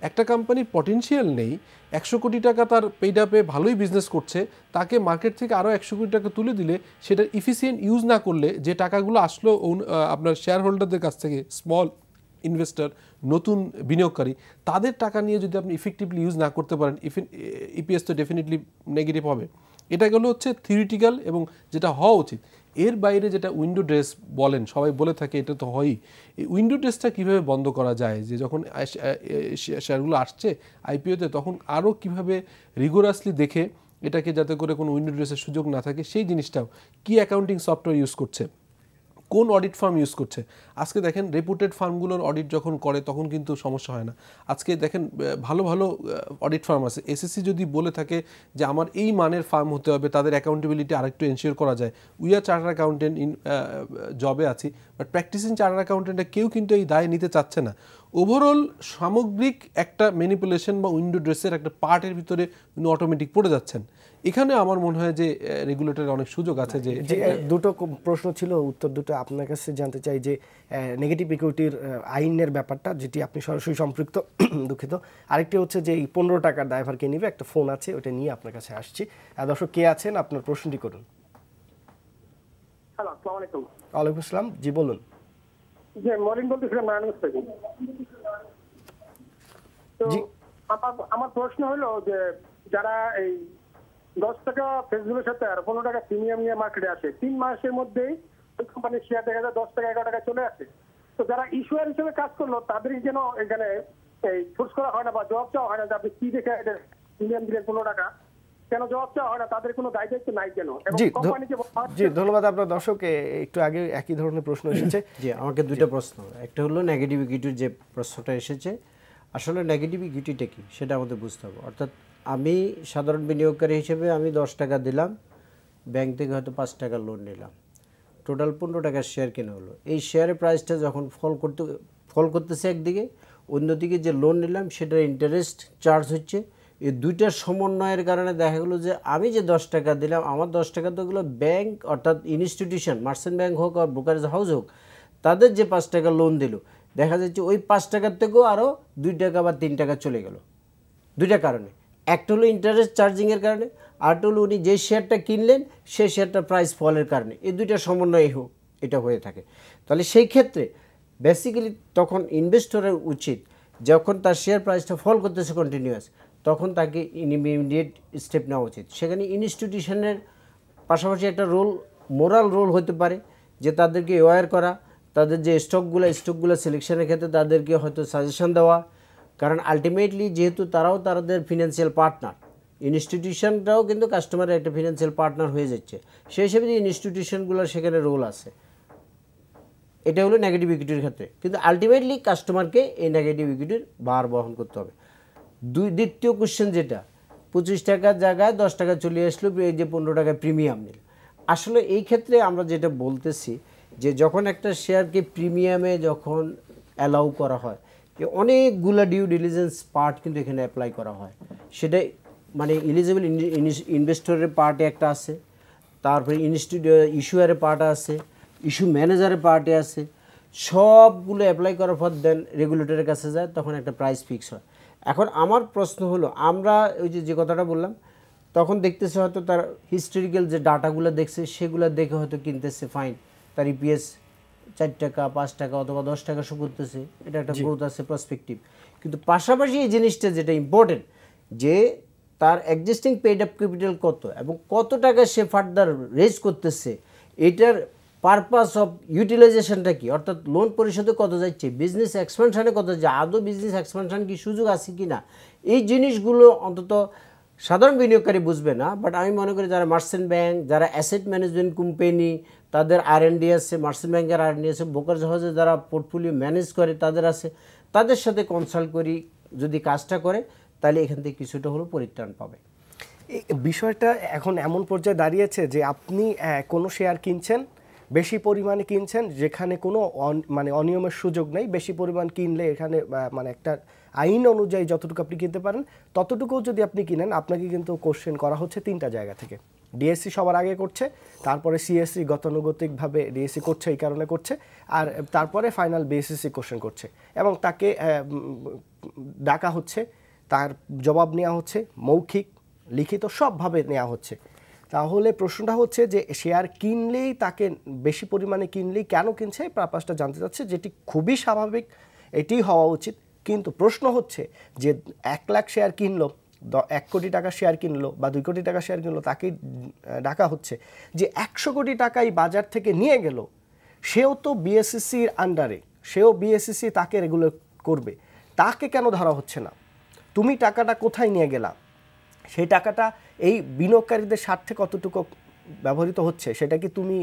S2: একটা কোম্পানির পটেনশিয়াল নেই, 100 কোটি টাকা তার পেইড আপে ভালোই বিজনেস করছে, তাকে মার্কেট থেকে আরও 100 কোটি টাকা তুলে দিলে, সেটার ইফিসিয়েন্ট ইউজ না করলে যে টাকাগুলো আসলো আপনার শেয়ার হোল্ডারদের কাছ থেকে, স্মল ইনভেস্টর, নতুন বিনিয়োগকারী, তাদের টাকা নিয়ে যদি আপনি ইফেক্টিভলি ইউজ না করতে পারেন, ইপিএস তো ডেফিনেটলি নেগেটিভ হবে। এটা গেলো হচ্ছে থিওরিটিক্যাল এবং যেটা হওয়া উচিত। এর বাইরে যেটা উইন্ডো ড্রেস বলেন, সবাই বলে থাকে, এটা তো হয়ই। এই উইন্ডো ড্রেসটা কীভাবে বন্ধ করা যায়, যে যখন শেয়ারগুলো আসছে আইপিওতে, তখন আরও কীভাবে রিগোরাসলি দেখে এটাকে, যাতে করে কোনো উইন্ডো ড্রেসের সুযোগ না থাকে, সেই জিনিসটাও কি অ্যাকাউন্টিং সফটওয়্যার ইউজ করছে, কোন অডিট ফার্ম ইউজ করছে। আজকে দেখেন রেপুটেড ফার্মগুলোর অডিট যখন করে তখন কিন্তু সমস্যা হয় না। আজকে দেখেন ভালো ভালো অডিট ফার্ম আছে, এসএসসি যদি বলে থাকে যে আমার এই মানের ফার্ম হতে হবে, তাদের অ্যাকাউন্টেবিলিটি আরেকটু এনশিওর করা যায়। উই আর চার্টার অ্যাকাউন্টেন্ট জবে আছি, বাট প্র্যাকটিসিং চার্টার অ্যাকাউন্টেন্টে কেউ কিন্তু এই দায় নিতে চাচ্ছে না। ওভারঅল সামগ্রিক একটা ম্যানিপুলেশন বা উইন্ডো ড্রেসের একটা পার্টের ভিতরে উনি অটোমেটিক পড়ে যাচ্ছেন। এখানে আমার মনে হয় যে রেগুলেটরের অনেক সুযোগ আছে। যে
S1: দুটো প্রশ্ন ছিল, উত্তর দুটো আপনার কাছে জানতে চাই। যে নেগেটিভ ইকুইটির আইনের ব্যাপারটা, যেটি আপনি সরাসরি সম্পৃক্ত, দুঃখিত। আরেকটি হচ্ছে যে এই 15 টাকার ড্রাইভারকে নিবে, একটা ফোন আছে, ওটা নিয়ে আপনার কাছে আসছি। দর্শক কে আছেন, আপনার প্রশ্নটি করুন।
S7: হ্যালো, আসসালামু আলাইকুম।
S1: ওয়ালাইকুম আসসালাম, জি বলুন।
S7: জি, মরিন বলতেছিলাম নারায়ণগঞ্জ থেকে। তো আমার প্রশ্ন হলো যে যারা এই 10 টাকা ফেসবুকের সাথে আর 15 টাকা প্রিমিয়াম নিয়ে মার্কেটে আসে, 3 মাসের মধ্যেই ওই কোম্পানির শেয়ার দেখা যায় 10 টাকা 11 টাকা চলে আসে। তো যারা ইস্যুয়ার হিসেবে কাজ করলো তাদেরকে যেন এখানে এই ফোর্স করা হয় না বা জবাব চাওয়া হয় না যে আপনি কি দেখে প্রিমিয়াম দিলেন 15 টাকা, কেন জবাব চাওয়া হয় না? তাদের কোনো দায়িত্ব নাই কেন?
S1: জি ধন্যবাদ আপনার। দর্শক একটু আগে একই ধরনের প্রশ্ন এসেছে।
S3: জি, আমাকে দুইটা প্রশ্ন। একটা হলো নেগেটিভ ইকুইটির যে প্রশ্নটা এসেছে, আসলে নেগেটিভ ইকুইটিটা কি সেটা আমাদের বুঝতে হবে। অর্থাৎ আমি সাধারণ বিনিয়োগকারী হিসেবে আমি 10 টাকা দিলাম, ব্যাংক থেকে হয়তো 5 টাকা লোন নিলাম, টোটাল 15 টাকার শেয়ার কেনা হলো। এই শেয়ারের প্রাইসটা যখন ফল করতেছে একদিকে, অন্যদিকে যে লোন নিলাম সেটার ইন্টারেস্ট চার্জ হচ্ছে। এই দুইটার সমন্বয়ের কারণে দেখা গেলো যে আমি যে 10 টাকা দিলাম, আমার 10 টাকা তো ওগুলো ব্যাংক অর্থাৎ ইনস্টিটিউশন, মার্চেন্ট ব্যাংক হোক আর ব্রোকারেজ হাউস হোক, তাদের যে 5 টাকা লোন দিল, দেখা যাচ্ছে ওই 5 টাকার থেকেও আরও 2 টাকা বা 3 টাকা চলে গেল। দুইটা কারণে, একটা হলো ইন্টারেস্ট চার্জিংয়ের কারণে, আরটা হলো উনি যে শেয়ারটা কিনলেন সেই শেয়ারটার প্রাইস ফলের কারণে। এই দুইটা সমন্বয়ে এটা হয়ে থাকে। তাহলে সেই ক্ষেত্রে বেসিক্যালি তখন ইনভেস্টরের উচিত, যখন তার শেয়ার প্রাইসটা ফল করতেছে কন্টিনিউয়াস, তখন তাকে ইমিডিয়েট স্টেপ নেওয়া উচিত। সেখানে ইনস্টিটিউশনের পাশাপাশি একটা মোরাল রোল হতে পারে, যে তাদেরকে অ্যাওয়্যার করা, তাদের যে স্টকগুলো সিলেকশনের ক্ষেত্রে তাদেরকে হয়তো সাজেশন দেওয়া। কারণ আলটিমেটলি যেহেতু তারাও তাদের ফিনান্সিয়াল পার্টনার, ইনস্টিটিউশনটাও কিন্তু কাস্টমারের একটা ফিনান্সিয়াল পার্টনার হয়ে যাচ্ছে, সেই হিসেবে যে ইনস্টিটিউশনগুলোর সেখানে রোল আছে। এটা হলো নেগেটিভ ইকুইটির ক্ষেত্রে। কিন্তু আলটিমেটলি কাস্টমারকে এই নেগেটিভ ইকুইটির ভার বহন করতে হবে। দ্বিতীয় কোশ্চেন যেটা, 25 টাকার জায়গায় 10 টাকা চলে আসলো, এই যে 15 টাকা প্রিমিয়াম নিল। আসলে এই ক্ষেত্রে আমরা যেটা বলতেছি যে যখন একটা শেয়ারকে প্রিমিয়ামে যখন অ্যালাউ করা হয়, যে অনেকগুলো ডিউ ডিলিজেন্স পার্ট কিন্তু এখানে অ্যাপ্লাই করা হয়। সেটা মানে এলিজিবল ইনভেস্টরের পার্টে একটা আছে, তারপরে ইস্যুয়ারের পার্ট আছে, ইস্যু ম্যানেজারের পার্টে আছে, সবগুলো অ্যাপ্লাই করার পর দেন রেগুলেটরের কাছে যায়, তখন একটা প্রাইস ফিক্স হয়। এখন আমার প্রশ্ন হলো, আমরা ওই যে কথাটা বললাম, তখন দেখতেছে হয়তো তার হিস্টোরিক্যাল যে ডাটাগুলো দেখছে সেগুলো দেখে হয়তো কিনতেছে, ফাইন, তার ইপিএস 4 টাকা 5 টাকা অথবা 10 টাকা শো করতেছে, এটা একটা গ্রোথ আছে, পার্সপেক্টিভ। কিন্তু পাশাপাশি এই জিনিসটা যেটা ইম্পর্টেন্ট, যে তার এক্সিস্টিং পেইড আপ ক্যাপিটাল কত এবং কত টাকা সে ফার্দার রেজ করতেছে, এটার পারপাস অফ ইউটিলাইজেশনটা কি, অর্থাৎ লোন পরিশোধে কত যাচ্ছে, বিজনেস এক্সপানশনে কত যাচ্ছে, আদৌ বিজনেস এক্সপানশন কি সুযোগ আছে কি না, এই জিনিসগুলো অন্তত সাধারণ বিনিয়োগকারী বুঝবে না। বাট আমি মনে করি যারা মার্চেন্ট ব্যাংক, যারা অ্যাসেট ম্যানেজমেন্ট কোম্পানি, তাদের R&D আছে, মার্চেন্ট ব্যাংকের R&D আছে, ব্রোকারেজ হাউসে যারা পোর্টফোলিও ম্যানেজ করে তাদের আছে, তাদের সাথে কনসাল্ট করি যদি কাজটা করে, তাহলে এখান থেকে কিছুটা হলেও পরিত্রাণ পাবে।
S1: এই বিষয়টা এখন এমন পর্যায়ে দাঁড়িয়েছে যে আপনি কোনো শেয়ার কিনছেন, বেশি পরিমাণে কিনছেন, যেখানে কোনো মানে অনিয়মের সুযোগ নেই। বেশি পরিমাণ কিনলে এখানে মানে একটা আইন অনুযায়ী যতটুকু আপনি কিনতে পারেন ততটুকুও যদি আপনি কিনেন, আপনাকে কিন্তু কোশ্চেন করা হচ্ছে 3টা জায়গা থেকে। ডিএসসি সবার আগে করছে, তারপরে সিএসসি গতানুগতিকভাবে ডিএসসি করছে, এই কারণে করছে, আর তারপরে ফাইনাল বিএসসি কোশ্চেন করছে এবং তাকে ডাকা হচ্ছে, তার জবাব নেওয়া হচ্ছে, মৌখিক লিখিত সবভাবে নেওয়া হচ্ছে। তাহলে প্রশ্নটা হচ্ছে যে শেয়ার কিনলেই তাকে বেশি পরিমাণে কিনলেই কেন কিনছে, এই পারপাসটা জানতে চাচ্ছে, যেটি খুবই স্বাভাবিক, এটি হওয়া উচিত। কিন্তু প্রশ্ন হচ্ছে যে 1 লাখ শেয়ার কিনলো, 1 কোটি টাকা শেয়ার কিনলো বা 2 কোটি টাকা শেয়ার কিনলো, তাকেই ডাকা হচ্ছে যে 100 কোটি টাকাই বাজার থেকে নিয়ে গেল, সেও তো বিএসসির আন্ডারে, সেও বিএসসি তাকে রেগুলেট করবে, তাকে কেন ধরা হচ্ছে না? তুমি টাকাটা কোথায় নিয়ে গেলা, সেই টাকাটা এই বিনিয়োগকারীদের স্বার্থে কতটুকু ব্যবহৃত হচ্ছে, সেটা কি তুমি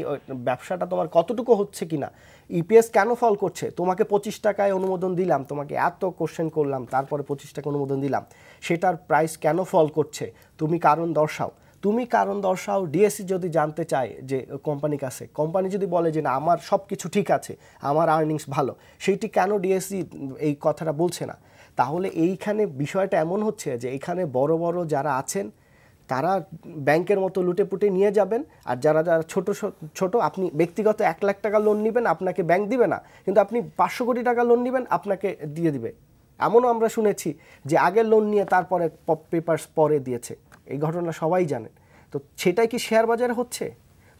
S1: ব্যবসাটা তোমার কতটুকু হচ্ছে কিনা, ইপিএস কেন ফল করছে, তোমাকে 25 টাকায় অনুমোদন দিলাম, তোমাকে এত কোশ্চেন করলাম, তারপরে 25 টাকা অনুমোদন দিলাম, সেটার প্রাইস কেন ফল করছে, তুমি কারণ দর্শাও। তুমি কারণ দর্শাও। ডিএসসি যদি জানতে চায় যে কোম্পানির কাছে, কোম্পানি যদি বলে যে না আমার সব কিছু ঠিক আছে, আমার আর্নিংস ভালো, সেইটি কেন ডিএসসি এই কথাটা বলছে না? তাহলে এইখানে বিষয়টা এমন হচ্ছে যে এখানে বড় বড় যারা আছেন তারা ব্যাংকের মতো লুটেপুটে নিয়ে যাবেন, আর যারা যারা ছোট ছোট, আপনি ব্যক্তিগত 1 লাখ টাকা লোন নেবেন, আপনাকে ব্যাংক দিবে না, কিন্তু আপনি 500 কোটি টাকা লোন নেবেন, আপনাকে দিয়ে দিবে। এমনও আমরা শুনেছি যে আগে লোন নিয়ে তারপরে পেপারস পরে দিয়েছে, এই ঘটনা সবাই জানেন। তো সেটাই কি শেয়ার বাজারে হচ্ছে?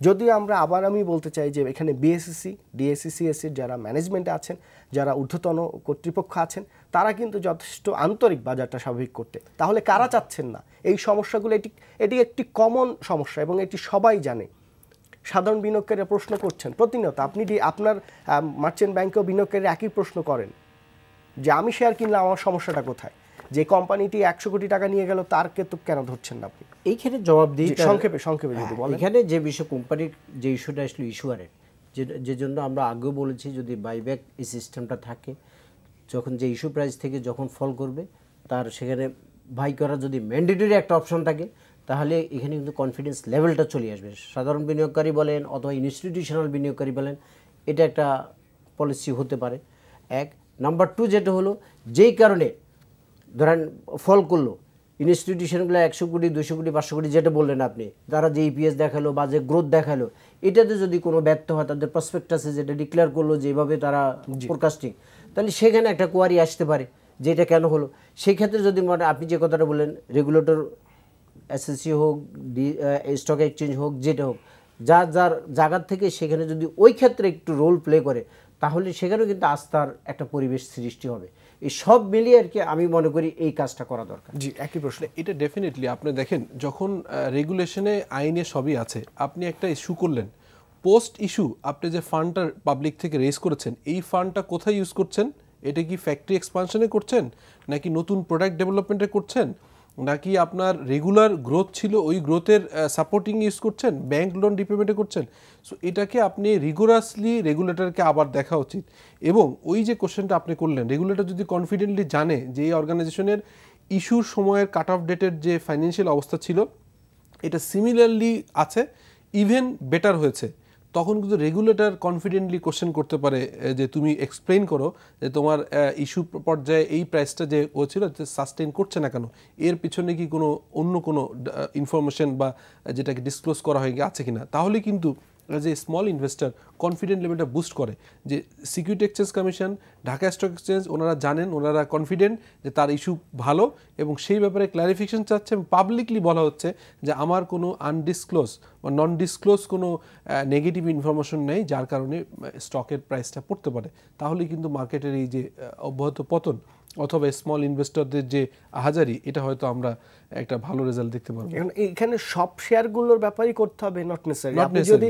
S1: যদিও আমি বলতে চাই যে এখানে বিএসসি, ডিএসসি, সিএসসির যারা ম্যানেজমেন্টে আছেন, যারা ঊর্ধ্বতন কর্তৃপক্ষ আছেন, তারা কিন্তু যথেষ্ট আন্তরিক বাজারটা স্বাভাবিক করতে। তাহলে কারা চাচ্ছেন না এই সমস্যাগুলো? এটি একটি কমন সমস্যা এবং এটি সবাই জানে। সাধারণ বিনিয়োগকারীরা প্রশ্ন করছেন প্রতিনিয়ত। আপনি আপনার মার্চেন্ট ব্যাংকেও বিনিয়োগকারীরা একই প্রশ্ন করেন যে আমি শেয়ার কিনলাম, আমার সমস্যাটা কোথায়? যে কোম্পানিটি 100 কোটি টাকা নিয়ে গেল, তারকে তো কেন ধরছেন না আপনি?
S3: এইখানে জবাব দিই
S1: সংক্ষেপে যদি বলেন।
S3: এখানে যে বিষয় কোম্পানির যে ইস্যুটা আসলে ইস্যুয়ারের, যে জন্য আমরা আগেও বলেছি যদি বাইব্যাক এই সিস্টেমটা থাকে, যখন যে ইস্যু প্রাইস থেকে যখন ফল করবে তার সেখানে বাই করার যদি ম্যান্ডেটরি একটা অপশন থাকে, তাহলে এখানে কিন্তু কনফিডেন্স লেভেলটা চলে আসবে। সাধারণ বিনিয়োগকারী বলেন অথবা ইনস্টিটিউশনাল বিনিয়োগকারী বলেন, এটা একটা পলিসি হতে পারে। এক নাম্বার 2 যেটা হলো, যেই কারণে ধরেন ফল করলো ইনস্টিটিউশনগুলো 100 কোটি 200 কোটি 500 কোটি যেটা বললেন আপনি, তারা যে ইপিএস দেখালো বা যে গ্রোথ দেখালো, এটাতে যদি কোনো ব্যর্থ হয়, তাদের প্রসপেক্টাসে যেটা ডিক্লেয়ার করলো যেভাবে তারা ফোরকাস্টিং, তাহলে সেখানে একটা কোয়ারি আসতে পারে যে এটা কেন হলো। সেই ক্ষেত্রে যদি আপনি যে কথাটা বললেন, রেগুলেটর এসএসসি হোক, স্টক এক্সচেঞ্জ হোক, যেটা হোক, যার জায়গার থেকে সেখানে যদি ওই ক্ষেত্রে একটু রোল প্লে করে, তাহলে সেখানেও কিন্তু আস্থার একটা পরিবেশ সৃষ্টি হবে। এই সব মিলিয়ে আর কি আমি মনে করি এই কাজটা করা দরকার।
S2: জি, একই প্রশ্ন। এটা ডেফিনেটলি আপনি দেখেন, যখন রেগুলেশনে আইনে সবই আছে, আপনি একটা ইস্যু করলেন, পোস্ট ইস্যু আপনি যে ফান্ডটা পাবলিক থেকে রেজ করেছেন, এই ফান্ডটা কোথায় ইউজ করছেন? এটা কি ফ্যাক্টরি এক্সপানশনে করছেন, নাকি নতুন প্রোডাক্ট ডেভেলপমেন্টে করছেন, নাকি আপনার রেগুলার গ্রোথ ছিল ওই গ্রোথের সাপোর্টিং ইউজ করছেন, ব্যাংক লোন রিপেমেন্টে করছেন? সো এটাকে আপনি রিগোরাসলি রেগুলেটরকে আবার দেখা উচিত। এবং ওই যে কোশ্চেনটা আপনি করলেন, রেগুলেটর যদি কনফিডেন্টলি জানে যে এই অর্গানাইজেশনের ইস্যুর সময়ের কাট অফ ডেটের যে ফাইন্যান্সিয়াল অবস্থা ছিল এটা সিমিলারলি আছে, ইভেন বেটার হয়েছে, তখন কিন্তু রেগুলেটর কনফিডেন্টলি কোশ্চেন করতে পারে যে তুমি এক্সপ্লেইন করো যে তোমার ইস্যু পর্যায়ে এই প্রাইসটা যে হচ্ছিল সাস্টেইন করছে না কেন, এর পিছনে কি কোনো অন্য কোনো ইনফরমেশন বা যেটাকে ডিসক্লোজ করা হয়ে আছে কিনা। তাহলে কিন্তু as a small investor confident লেভেলটা বুস্ট করে যে security exchange commission, Dhaka stock exchange, ওনারা জানেন, ওনারা কনফিডেন্ট যে তার ইস্যু ভালো এবং সেই ব্যাপারে ক্লারিফিকেশন চাচ্ছে। পাবলিকলি বলা হচ্ছে যে আমার কোনো আনডিসক্লোজ বা নন ডিসক্লোজ কোনো নেগেটিভ ইনফরমেশন নেই যার কারণে স্টকের প্রাইসটা পড়তে পারে। তাহলে কিন্তু মার্কেটের এই যে অব্যাহত পতন অথবা স্মল ইনভেস্টরদের যে আহাজারি, এটা হয়তো আমরা একটা ভালো রেজাল্ট দেখতে পারবো।
S1: এখানে সব শেয়ারগুলোর ব্যাপারই করতে হবে, নট নেসেসারি। আপনি যদি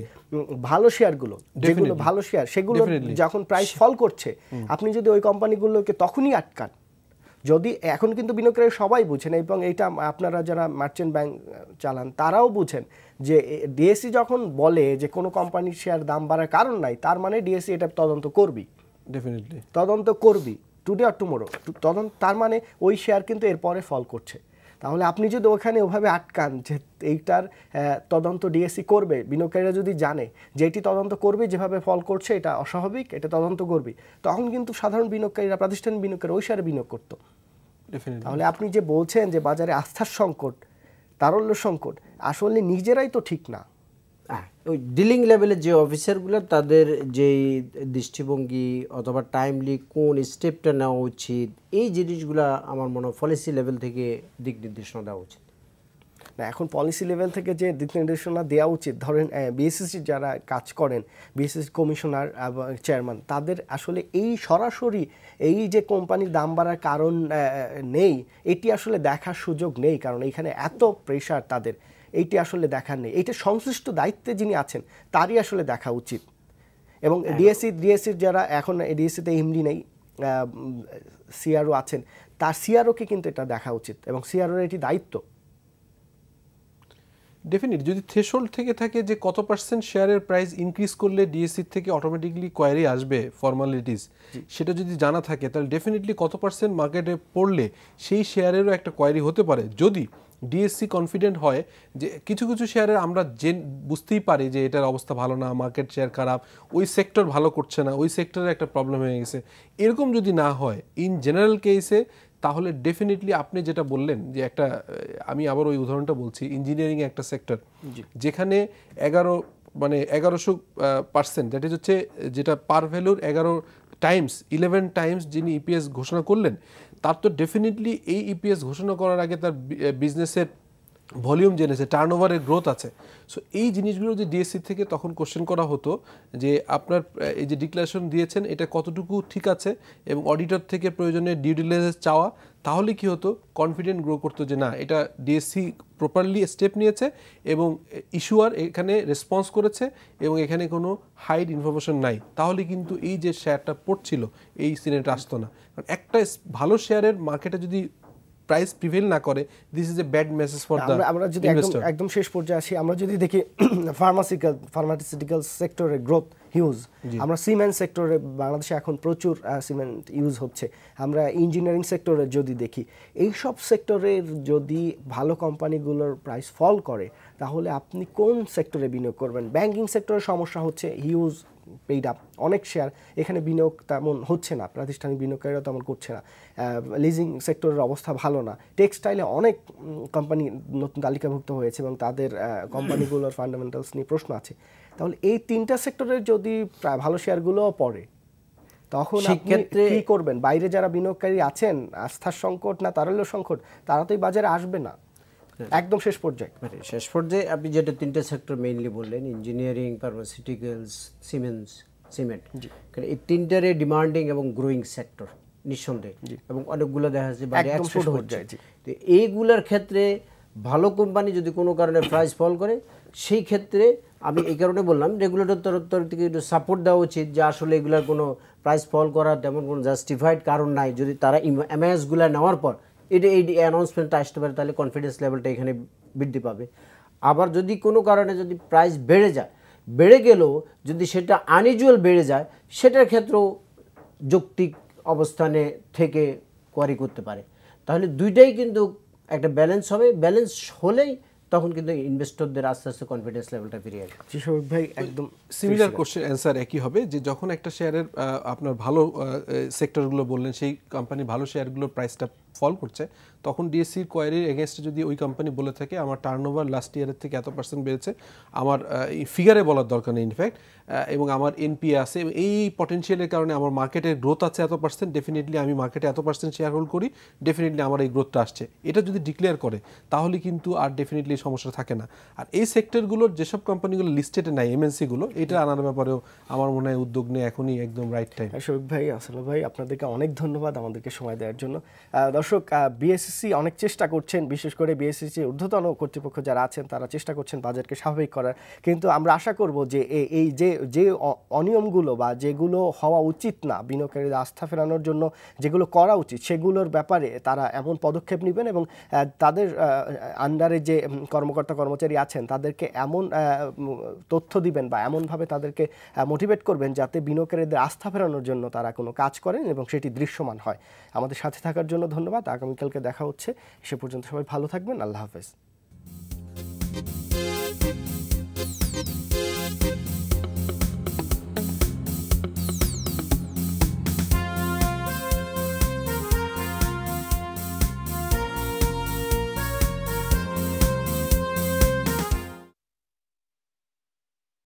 S1: ভালো শেয়ারগুলো, যেগুলো ভালো শেয়ার, সেগুলো যখন প্রাইস ফল করছে, আপনি যদি ওই কোম্পানিগুলোকে তখনই আটকান, যদি এখন কিন্তু বিনিয়োগকারী সবাই বুঝেন, এবং এইটা আপনারা যারা মার্চেন্ট ব্যাংক চালান তারাও বুঝেন যে ডিএসসি যখন বলে যে কোনো কোম্পানির শেয়ার দাম বাড়ার কারণ নাই, তার মানে ডিএসসি এটা তদন্ত করবি,
S2: ডেফিনেটলি
S1: তদন্ত করবি, টুডে অর টুমোরো তদন্ত, তার মানে ওই শেয়ার কিন্তু এরপরে ফল করছে। তাহলে আপনি যদি ওখানে ওভাবে আটকান যে এইটার তদন্ত ডিএসসি করবে, বিনিয়োগকারীরা যদি জানে যে এটি তদন্ত করবে, যেভাবে ফল করছে এটা অস্বাভাবিক, এটা তদন্ত করবি, তখন কিন্তু সাধারণ বিনিয়োগকারীরা, প্রাতিষ্ঠানিক বিনিয়োগকারী ওই শেয়ারে বিনিয়োগ করতো। তাহলে আপনি যে বলছেন যে বাজারে আস্থার সংকট, তারল্য সংকট, আসলে নিজেরাই তো ঠিক না।
S3: ওই ডিলিং লেভেলের যে অফিসারগুলো, তাদের যেই দৃষ্টিভঙ্গি অথবা টাইমলি কোন স্টেপটা নেওয়া উচিত, এই জিনিসগুলো আমার মনে হয় পলিসি লেভেল থেকে দিক নির্দেশনা দেওয়া উচিত।
S1: না, এখন পলিসি লেভেল থেকে যে দিক নির্দেশনা দেওয়া উচিত, ধরেন বিএসসি যারা কাজ করেন, বিএসসি কমিশনার এবং চেয়ারম্যান, তাদের আসলে এই সরাসরি এই যে কোম্পানির দাম বাড়ার কারণ নেই, এটি আসলে দেখার সুযোগ নেই, কারণ এইখানে এত প্রেশার তাদের, এইটি আসলে দেখার নেই। এইটা সংশ্লিষ্ট দায়িত্বে যিনি আছেন তারই আসলে দেখা উচিত। এবং ডিএসসির যারা এখন ডিএসসিতে এমডি নেই, সিআরও আছেন, তার সিআরওকে কিন্তু এটা দেখা উচিত এবং সিআরওর এটি দায়িত্ব।
S2: ডেফিনেটলি যদি থ্রেশহোল্ড থেকে থাকে যে কত পার্সেন্ট শেয়ারের প্রাইস ইনক্রিজ করলে ডিএসসি থেকে অটোমেটিকলি কোয়ারি আসবে ফর্মালিটিস, সেটা যদি জানা থাকে তাহলে ডেফিনেটলি কত পার্সেন্ট মার্কেটে পড়লে সেই শেয়ারেরও একটা কোয়ারি হতে পারে। যদি ডিএসসি কনফিডেন্ট হয় যে কিছু কিছু শেয়ারের আমরা বুঝতেই পারি যে এটার অবস্থা ভালো না, মার্কেট শেয়ার খারাপ, ওই সেক্টর ভালো করছে না, ওই সেক্টরে একটা প্রবলেম হয়ে গেছে, এরকম যদি না হয় ইন জেনারেল কেসে, তাহলে ডেফিনেটলি আপনি যেটা বললেন যে একটা, আমি আবার ওই উদাহরণটা বলছি, ইঞ্জিনিয়ারিং একটা সেক্টর যেখানে 1100%, দ্যাট ইজ হচ্ছে যেটা পার ভ্যালুর 11 টাইমস যিনি ইপিএস ঘোষণা করলেন, তার তো ডেফিনেটলি এই ইপিএস ঘোষণা করার আগে তার বিজনেসের ভলিউম জেনেছে, টার্নওভারের গ্রোথ আছে। সো এই জিনিসগুলো যে ডিএসসি থেকে তখন কোশ্চেন করা হতো যে আপনার এই যে ডিক্লারেশন দিয়েছেন এটা কতটুকু ঠিক আছে, এবং অডিটর থেকে প্রয়োজনে ডিউ ডিলিজেন্স চাওয়া, তাহলে কি হতো, কনফিডেন্ট গ্রো করতো যে না এটা ডিএসসি প্রপারলি স্টেপ নিয়েছে এবং ইস্যুয়ার এখানে রেসপন্স করেছে এবং এখানে কোনো হাইড ইনফরমেশন নাই, তাহলে কিন্তু এই যে শেয়ারটা পড়ছিল এই সিনেট আসতো না। কারণ একটা ভালো শেয়ারের মার্কেটে যদি প্রাইস প্রিভেল না করে, this is a bad message for the
S1: আমরা যদি একদম শেষ পর্যায়ে আসি, আমরা যদি দেখি ফার্মাসিউটিক্যাল সেক্টরের গ্রোথ হিউজ, আমরা সিমেন্ট সেক্টরে বাংলাদেশে এখন প্রচুর সিমেন্ট ইউজ হচ্ছে, আমরা ইঞ্জিনিয়ারিং সেক্টরে যদি দেখি, এইসব সেক্টরের যদি ভালো কোম্পানিগুলোর প্রাইস ফল করে, তাহলে আপনি কোন সেক্টরে বিনিয়োগ করবেন? ব্যাংকিং সেক্টরের সমস্যা হচ্ছে হিউজ পেইড আপ, অনেক শেয়ার, এখানে বিনিয়োগ তেমন হচ্ছে না, প্রাতিষ্ঠানিক বিনিয়োগকারীরা তেমন করছে না। লিজিং সেক্টরের অবস্থা ভালো না। টেক্সটাইলে অনেক কোম্পানি নতুন তালিকাভুক্ত হয়েছে এবং তাদের কোম্পানিগুলোর ফান্ডামেন্টালস নিয়ে প্রশ্ন আছে। তাহলে এই তিনটা সেক্টরের যদি ভালো শেয়ারগুলো পড়ে, তখন আপনি কি করবেন? বাইরে যারা বিনিয়োগকারী আছেন, আস্থার সংকট না তারল্য সংকট, তারা তো এই বাজারে আসবে না। একদম শেষ পর্যায়ে
S3: আপনি যেটা তিনটা সেক্টর মেইনলি বললেন, ইঞ্জিনিয়ারিং, ফার্মাসিউটিক্যালস, সিমেন্ট, এই তিনটারে ডিমান্ডিং এবং গ্রোয়িং সেক্টর নিঃসন্দেহে, এবং অনেকগুলো দেখা যাচ্ছে বাইরে এক্সপোর্ট হচ্ছে। তো এইগুলোর ক্ষেত্রে ভালো কোম্পানি যদি কোনো কারণে প্রাইস ফল করে, সেই ক্ষেত্রে আমি এই কারণে বললাম রেগুলেটর তরফ থেকে একটু সাপোর্ট দেওয়া উচিত যে আসলে এগুলোর কোনো প্রাইস ফল করার তেমন কোনো জাস্টিফাইড কারণ নাই। যদি তারা এমআইএসগুলো নেওয়ার পর এই অ্যানাউন্সমেন্টটা আসতে পারে, তাহলে কনফিডেন্স লেভেলটা এখানে বৃদ্ধি পাবে। আবার যদি কোনো কারণে যদি প্রাইস বেড়ে গেলেও যদি সেটা আনইউজুয়াল বেড়ে যায়, সেটার ক্ষেত্রেও যৌক্তিক অবস্থানে থেকে কোয়ারি করতে পারে। তাহলে দুইটাই কিন্তু একটা ব্যালেন্স হবে, ব্যালেন্স হলেই তখন কিন্তু ইনভেস্টরদের আস্তে আস্তে কনফিডেন্স লেভেলটা ফিরে আসবে।
S1: ভাই একদম
S2: সিমিলার কোশ্চেন অ্যান্সার একই হবে যে যখন একটা শেয়ারের আপনার ভালো সেক্টরগুলো বললেন, সেই কোম্পানি ভালো শেয়ারগুলোর প্রাইসটা ফল করছে, তখন ডিএসসির কোয়ারির এগেনস্টে যদি ওই কোম্পানি বলে থাকে আমার টার্নওভার লাস্ট ইয়ারের থেকে এত % বেড়েছে, আমার ফিগারে বলার দরকার নেই ইনফ্যাক্ট, এবং আমার এনপিএ আছে, এই পটেনশিয়ালের কারণে আমার মার্কেটের গ্রোথ আছে এত %, ডেফিনেটলি আমি মার্কেটে এত % শেয়ার হোল্ড করি, ডেফিনেটলি আমার এই গ্রোথটা আসছে, এটা যদি ডিক্লেয়ার করে, তাহলে কিন্তু আর ডেফিনেটলি সমস্যা থাকে না। আর এই সেক্টরগুলোর যেসব কোম্পানিগুলো লিস্টেডে নাই, এমএনসিগুলো, এটা আনার ব্যাপারেও আমার মনে হয় উদ্যোগ নিয়ে এখনই একদম রাইট টাইম।
S1: শফিক ভাই, আসলাম ভাই, আপনাদেরকে অনেক ধন্যবাদ আমাদেরকে সময় দেওয়ার জন্য। দর্শক, বিএসসিসি অনেক চেষ্টা করছেন, বিশেষ করে বিএসসিসি ঊর্ধ্বতন কর্তৃপক্ষ যারা আছেন তারা চেষ্টা করছেন বাজারকে স্বাভাবিক করার, কিন্তু আমরা আশা করব যে এই যে অনিয়মগুলো বা যেগুলো হওয়া উচিত না, বিনিয়োগকারীদের আস্থা ফেরানোর জন্য যেগুলো করা উচিত, সেগুলোর ব্যাপারে তারা এমন পদক্ষেপ নেবেন এবং তাদের আন্ডারে যে কর্মকর্তা কর্মচারী আছেন তাদেরকে এমন তথ্য দিবেন বা এমনভাবে তাদেরকে মোটিভেট করবেন যাতে বিনিয়োগকারীদের আস্থা ফেরানোর জন্য তারা কোনো কাজ করেন এবং সেটি দৃশ্যমান হয়। আমাদের সাথে থাকার জন্য ধন্যবাদ। আগামীকালকে দেখা হচ্ছে। সে পর্যন্ত সবাই ভালো থাকবেন। আল্লাহ হাফেজ।